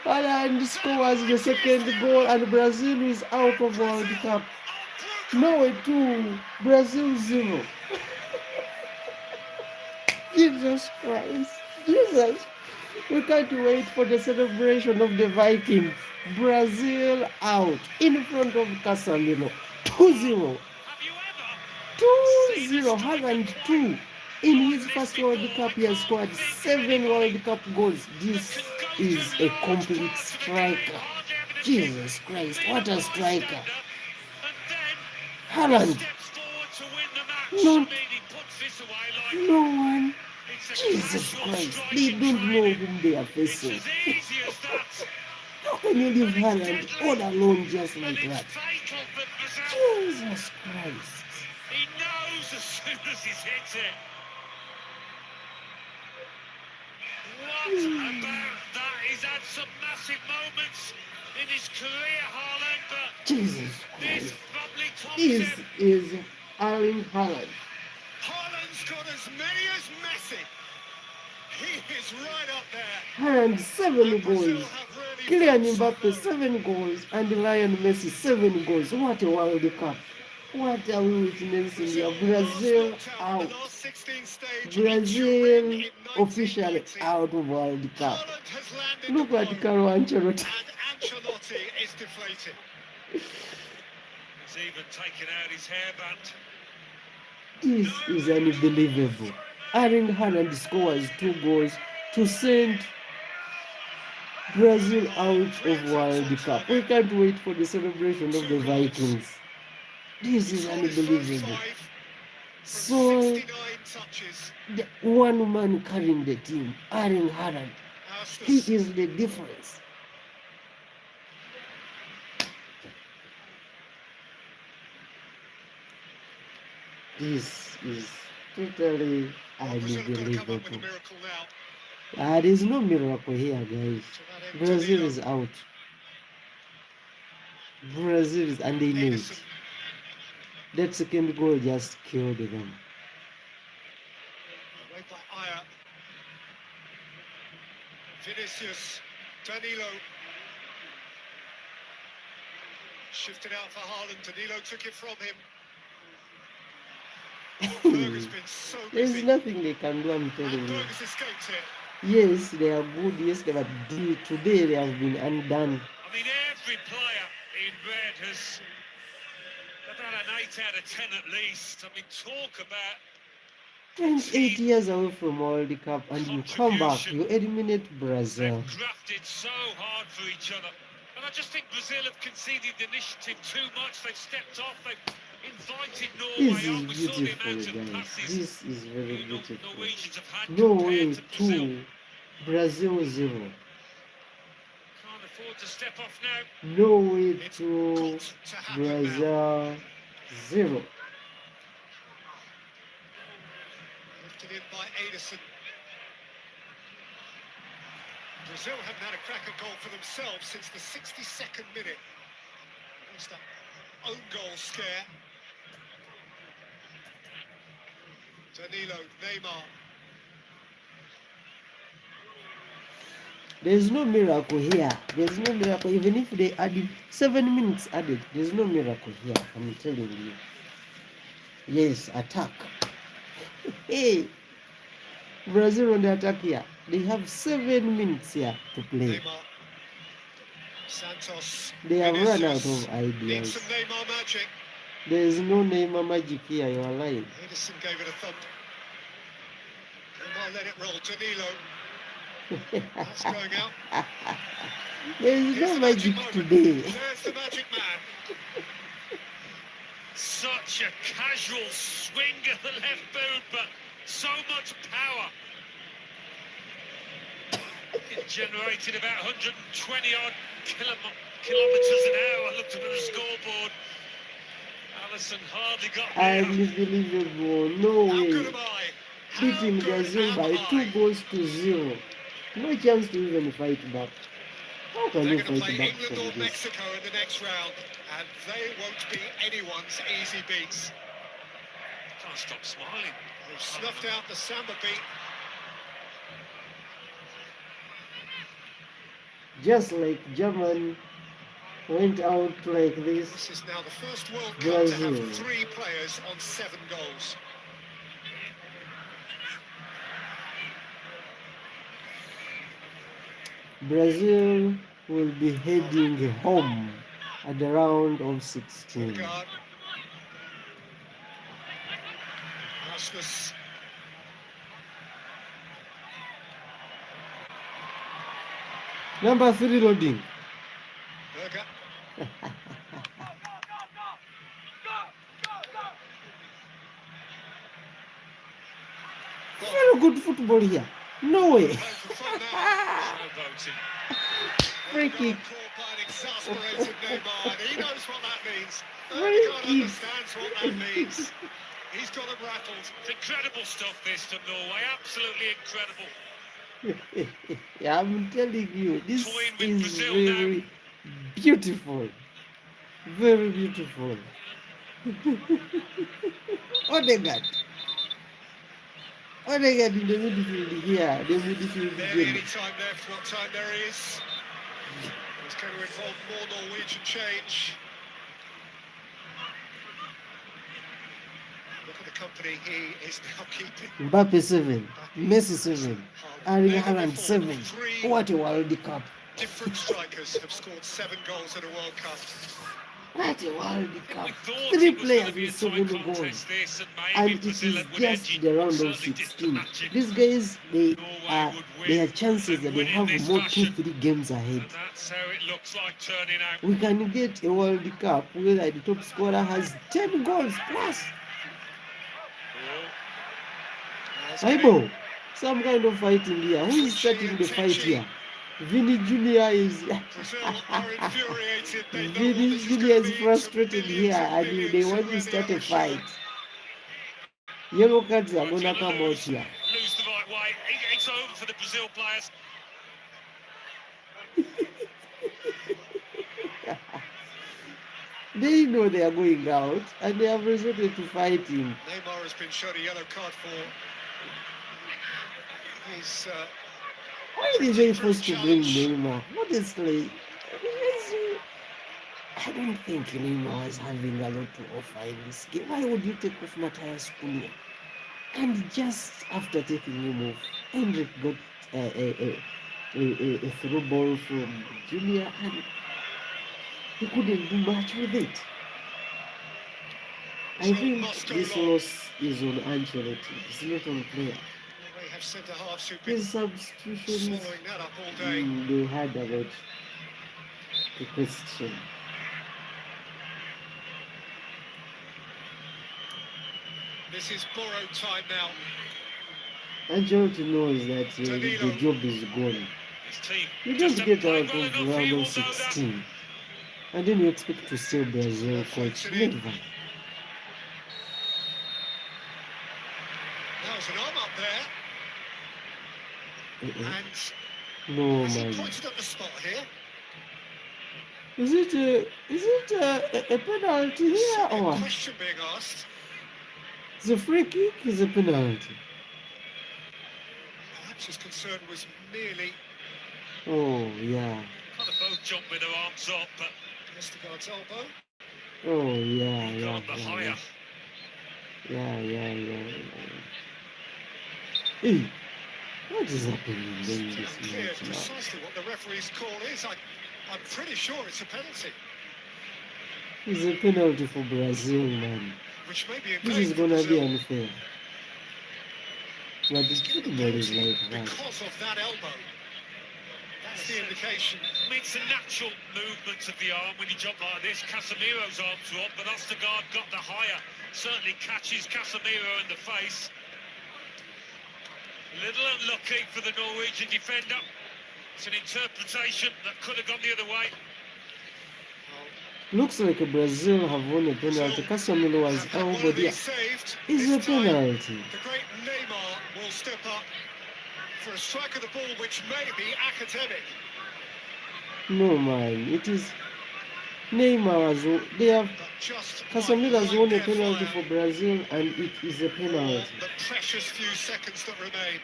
Haaland scores the second goal and Brazil is out of World Cup. Norway 2, Brazil 0. Jesus Christ. Jesus. We can't wait for the celebration of the Vikings. Brazil out in front of Casemiro. 2-0. 2-0. Haaland 2. In his first World Cup, he has scored 7 World Cup goals. This is a complete striker. Jesus Christ, what a striker. Haaland. No one. Jesus Christ, they don't know whom they are facing. How can you leave Haaland all alone just like that? Jesus Christ. He knows as soon as he's hit it. What about that? He's had some massive moments in his career, Haaland, but Jesus this Christ. probably tops This him. is Erling Haaland. Haaland's got as many as Messi. He is right up there. Haaland 7 goals. Kylian Mbappe 7 goals and Lionel Messi 7 goals. What a World Cup. What are we witnessing here? Brazil out. Brazil officially out of World Cup. Look at Carlo Ancelotti. And Ancelotti is deflated. He's even taken out his hairband. This is unbelievable. Erling Haaland scores 2 goals to send Brazil out of World Cup. We can't wait for the celebration of the Vikings. This is unbelievable. So, the one man carrying the team, Erling Haaland, he is the difference. This is totally unbelievable. There is no miracle here, guys. Brazil is out. Brazil is, and they know it. That second goal just killed them. Away by Aya. Vinicius, Danilo. Shifted out for Haaland. Danilo took it from him. Berger's been so There's busy. nothing they can do, I'm telling And you. Berger's escaped it. Yes, they are good. Yes, they are today they have been undone. I mean, every player in red has about an 8 out of 10 at least. I mean, talk about 28 years away from World Cup and you come back, you eliminate Brazil. they've grafted so hard for each other. And I just think Brazil have conceded the initiative too much. They've stepped off. They've invited Norway This on. is We saw the beautiful, amount of guys. passes This is very the beautiful. Norwegians have had Norway compared to Brazil. 2, Brazil 0. Can't afford to step off now. Norway It's 2, got to happen now. Brazil 0. Lifted in by Ederson. Brazil haven't had a cracker goal for themselves since the 62nd minute. There's that own goal scare. Danilo, Neymar. There's no miracle here. There's no miracle. Even if they added 7 minutes added, there's no miracle here. I'm telling you. Yes, attack. Hey, Brazil on the attack here. They have 7 minutes here to play. Neymar. Santos. They have run out Vinicius. of ideas. Needs some Neymar magic. There is no Neymar magic here. You are lying. Edison gave it a thump. Neymar let it roll. Danilo. That's going out. There is no magic today. There's the magic man. Such a casual swing at the left boot, but so much power. It generated about 120 odd kilometers an hour. I looked up at the scoreboard. Allison hardly got there. Unbelievable. No How way. good am I? Beating Brazil by 2-0. No chance to even fight back. How can They're you going to fight play back England from or this? Mexico in the next round, and they won't be anyone's easy beats. Can't stop smiling. They've snuffed out the samba beat. Just like German went out like this. This is now the first World Cup to Brazil. have 3 players on 7 goals. Brazil will be heading home at the round of 16. Odegaard. Rasmus. Number 3 loading. Berger. Very good football here. No way. Playing for fun now. Free kick. Caught by an exasperated Neymar, and he knows what that means. Free Odegaard kick. understands what that means. He's got him rattled. It's incredible stuff, this, from Norway. Absolutely incredible. Yeah, I'm telling you, this Toying with is Brazil very beautiful. Very beautiful. Odegaard. Odegaard in the midfield here. The midfield Barely game. any time left. What time there is? It's going to involve more Norwegian change. Look at the company he is now keeping. Mbappe 7, Messi 7, Erling Never Haaland before 7. 3 What a World Cup! different strikers have scored 7 goals in a World Cup. What a World Cup! We thought 3 it was going to players be a with tight 7 contest, goals. this, and And maybe it Brazil is would edge just it. the round of Certainly did 16. match it. These guys, Norway would their win chances and that they win in have this more fashion. 2-3 games ahead. And that's how it looks like turning out. We can get a World Cup where the top scorer has 10 goals plus. Aibo, some kind of fighting here. Who is starting the fight here? Vinny Jr. is Brazil are infuriated. They know what Vinny this is Jr. going to is mean to frustrated millions here and and they millions want to around start the a ocean. fight. Yellow cards are gonna come out Lose here. the right way. It's over for the Brazil players. They know they are going out and they have resorted to fighting. Neymar has been shown a yellow card for his Why did they forced to bring Neymar? Honestly, I don't think Neymar was having a lot to offer in this game. Why would you take off Matheus Cunha? And just after taking him off, Hendrik got a through ball from Junior and he couldn't do much with it. I think this loss is on Ancelotti. It's not on player. They have centre halves who've been His substitutions, swallowing that up all day. they had a lot to question. This is borrowed time now. Ancelotti knows that the job is gone. His team You just don't haven't get out played well of enough. round He will of know that. 16 and then you expect to stay Brazil coach. Never. There's an arm up there. And No has he man. pointed at the spot here? Is it a penalty here A or question being asked. it's a free kick? Is a penalty? Perhaps his concern was merely Oh, yeah. Kind of both jumped with their arms up, but Vestergaard's elbow. Oh, yeah, he yeah, got the yeah, higher. yeah, yeah, yeah, yeah. Hey, what is happening in this Clear match now? precisely what the referee's call is. I'm pretty sure it's a penalty, It's a penalty for Brazil, man. which may be in This vain is for gonna be Brazil. unfair. But the He's given the football is penalty like that. because of that elbow. That's the indication. I mean, it's a natural movement of the arm when you jump like this. Casemiro's arms were up, but Vestergaard got the higher. Certainly catches Casemiro in the face. A little unlucky for the Norwegian defender. It's an interpretation that could have gone the other way. Looks like Brazil have won a penalty. Casemiro was Have one out, of but yeah, these saved. it's a This time, penalty. the great Neymar will step up for a strike of the ball which may be academic. No, man, it is Neymar as well. They have But just Casemiro has won a their penalty fire for Brazil, and it is a for penalty. the precious few seconds that remain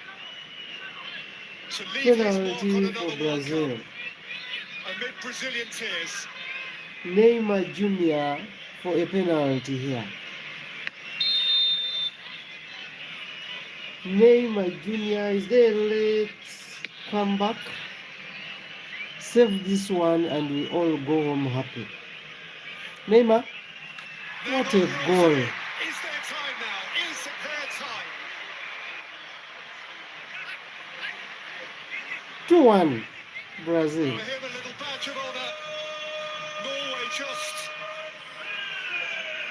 to leave his mark on Penalty another for World Brazil. Cup amid Brazilian tears. Neymar Jr. for a penalty here. Neymar Jr. is there. Let's come back, save this one, and we all go home happy. Neymar, what a goal! Is their time now? Is it their time? 2-1 Brazil. For him, a little badge of honour. Norway just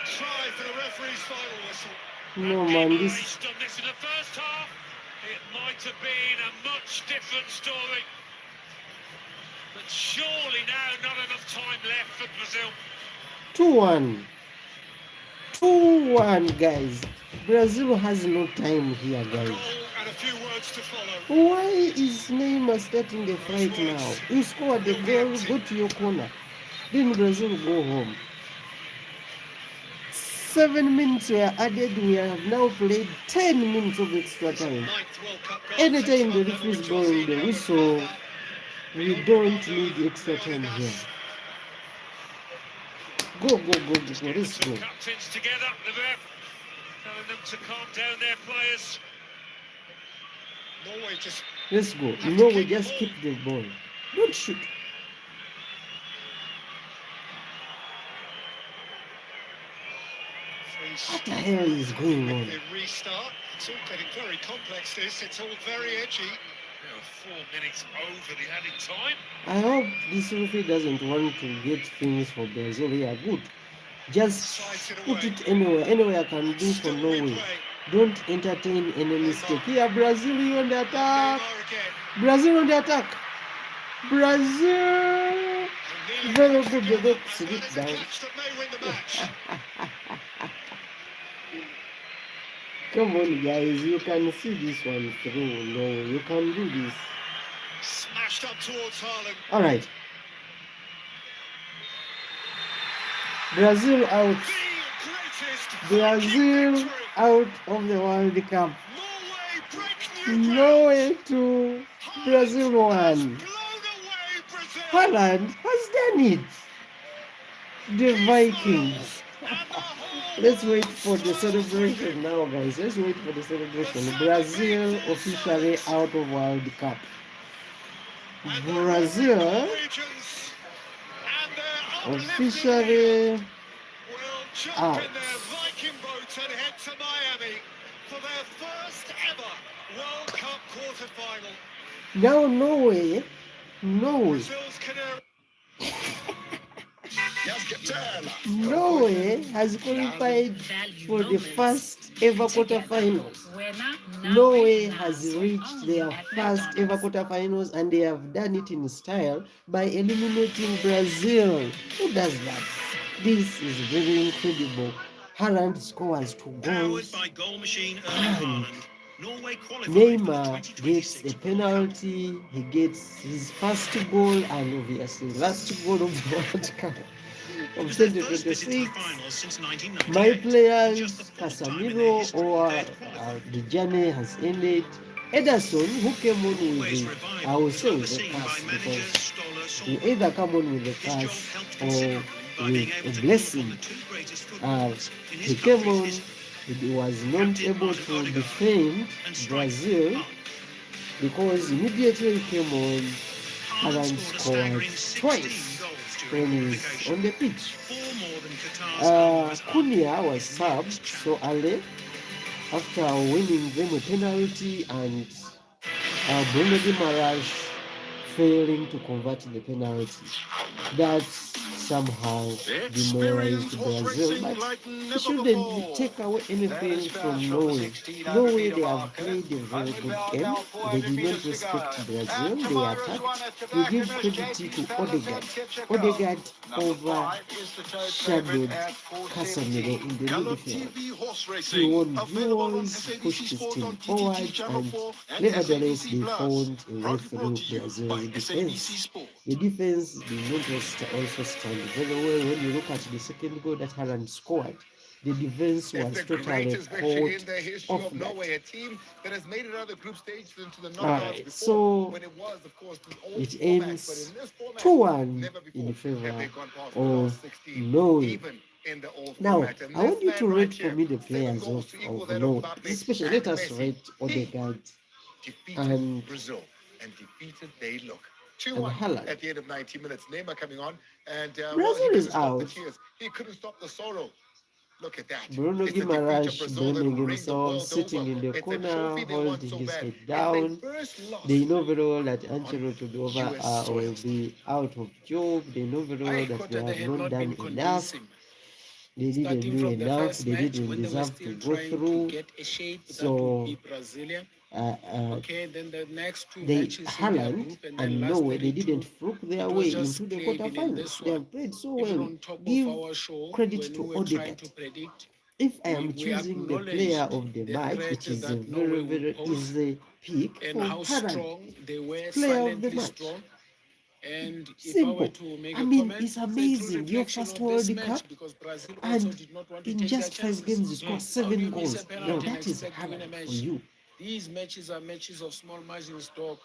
try for the referee's final whistle. No, man, He's this done this in the first half. It might have been a much different story. But surely now not enough time left for Brazil. 2-1. 2-1, guys. Brazil has no time here, A guys. goal and a few words to follow. Why is Neymar starting the fight now? You scored the goal, go to your corner. Then Brazil go home. 7 minutes were added. We have now played 10 minutes of extra time. Ninth World Cup goal. Anytime the referee is blowing the whistle, we don't need extra time here. Go, go, go, go, go. Let's go. Captains together, the ref telling them to calm down their players. Norway just Let's go. You know, we just keep the ball. Don't shoot. What the hell is going on? they restart. It's all getting very complex, this. It's all very edgy. 4 minutes over the added time. I hope this referee doesn't want to get things for Brazil here. Good. Just put it anywhere. Anywhere I can do for Norway. Don't entertain any mistake. Here, Brazil, you on the attack. Neymar again. Brazil on the attack. Brazil. Very good. They got to sit There's a down. catch that may win the match. Come on, guys. You can see this one through. No, you can do this. Smashed up towards Haaland. All right. Brazil out. The greatest Brazil victory. out of the World Cup. Norway break new ground. Norway 2, Brazil 1. Blown away Brazil. Haaland has done it. The Vikings. Let's wait for the celebration now, guys. Let's wait for the celebration. Brazil officially out of World Cup. Brazil Norwegians and their uplifted officially will jump out. in their Viking boat and head to Miami for their first ever World Cup quarter-final. Now Norway. Brazil's Canary. Norway has qualified for the first ever quarterfinals. Norway has reached their first ever quarterfinals, and they have done it in style by eliminating Brazil. Who does that? This is very incredible. Haaland scores 2 goals. Powered by goal machine And Erling Haaland, Norway qualified for Neymar the gets a 2026 penalty. He gets his first goal, and obviously last goal of the World Cup It of was their first visit to the 2026. finals since My 1998. players, Just the fourth time in their Casemiro history or they'd qualified. the journey has ended. Ederson, who came on Norway's with revival the, I will was say with the overseen by cast, manager because Stolar you Solberg. either come on with the His job cast helped or considerably by being with able a to call upon blessing. the two greatest Uh, footballers in he his came country's on, history. he was not Captain able Martin to Odegaard defend and striker Brazil, Haaland. because immediately he came on, Haaland Haaland scored a scored staggering 16 twice goals when during he's qualification. on the pitch. 4 more than Qatar's Alvaz Cunha was his subbed nearest so early after winning them a penalty, and Bruno Guimaraes failing to convert the penalty. That somehow demoralized Brazil, but it shouldn't take away anything from Norway. Norway, they have played a very good game. They did not respect Brazil. They attacked. We give credit to Odegaard. Odegaard overshadowed Casemiro in the midfield. He won duels, pushed his team forward, and nevertheless they found a way through Brazil's defense. The defense did not also stand very well. When you look at the second goal that Haaland scored, the defense was It's the totally greatest victory in caught the history off of guard. Norway, a team that has made it out of the group stage into the knockouts Alright, before, so when it was, of course, the old it format. But ends in this format, 2-1 never in before favor have they gone past the of last 16, Norway. even in the old Now, format. And I want this you to man rate right for here, me the 7 players goals to equal of that of Norway. Mbappe Especially, and let us Messi. rate Odegaard Defeated and Brazil, and defeated they look. and 2-1 Haaland. at the end of 90 minutes. Neymar coming on, and well, Brazil he couldn't is stop the out. tears. He couldn't stop the sorrow. Look at that. Bruno It's the defeat of Guimaraes Brazil that blaming will ring the himself, world sitting over. in the It's a corner, trophy they want holding so his bad. head It's down. their first loss They know very well that Ancelotti on will US soil. be out of job. They know very well that they They have had not not done been enough. convincing. They didn't Starting do from the enough. first They match, didn't when they were deserve to still go trying to through. get a shape that would So be Brazilian. Okay, then the next two they matches in their Haaland group, and and then Norway, they lastly didn't two, fluke their it way was just into the clear even in quarterfinals. this They one. have played so Even well. on top Give of our show, credit when to we were trying Odegaard. to predict, If I am we choosing the acknowledged player of the the match, threat it is a that very, Norway would very pose easy pick and for how Haaland, strong they were, player of the silently match. strong. And if I were Simple. to make I a mean, comment, it's it's a true amazing. Your reflection first of this World Cup, match because Brazil also and did not want to in take their just 5 chances. games, you score How do 7 you miss a goals. Now penalty and that is expect to win a Haaland for match? you. These matches are matches of small margins, dog.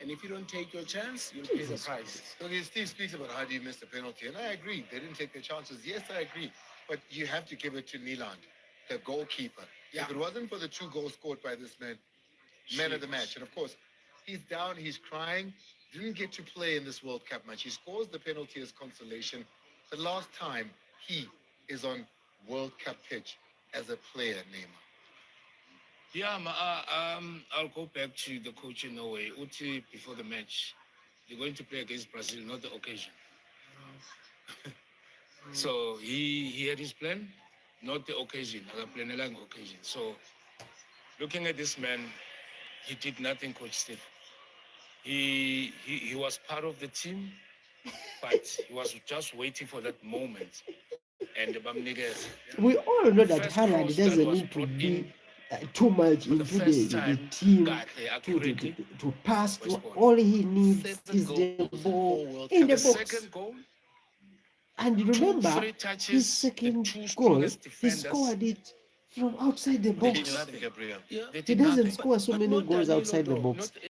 And if you don't take your chance, you'll pay the Jesus price. Christ. Okay, Steve speaks about how do you miss the penalty, and I agree. They didn't take their chances. Yes, I agree. But you have to give it to Haaland, the goalkeeper. Yeah. If it wasn't for the 2 goals scored by this man of the match, and of course, he's down, he's crying, didn't get to play in this World Cup match. He scores the penalty as consolation. The last time he is on World Cup pitch as a player, Neymar. Yeah, I'll go back to the coach in Norway. Uti, before the match, they're going to play against Brazil, not the occasion. So he had his plan, not the occasion, occasion. So looking at this man, he did nothing, Coach Steve. He was part of the team, but he was just waiting for that moment. And the Bamnigas. We all know that First Haaland cross that doesn't was need to brought be in too much for the into first the time, team got there accurately. to pass. Was scored. All he needs 7 is the goals in ball 4 World in the Cup. The box. second goal, And 2 remember, free his touches, the second 2 goal, strongest he defenders. scored it from outside the They did box. nothing, Gabriel. Yeah, they He did doesn't nothing. score so But many not goals Danilo, outside the though. box.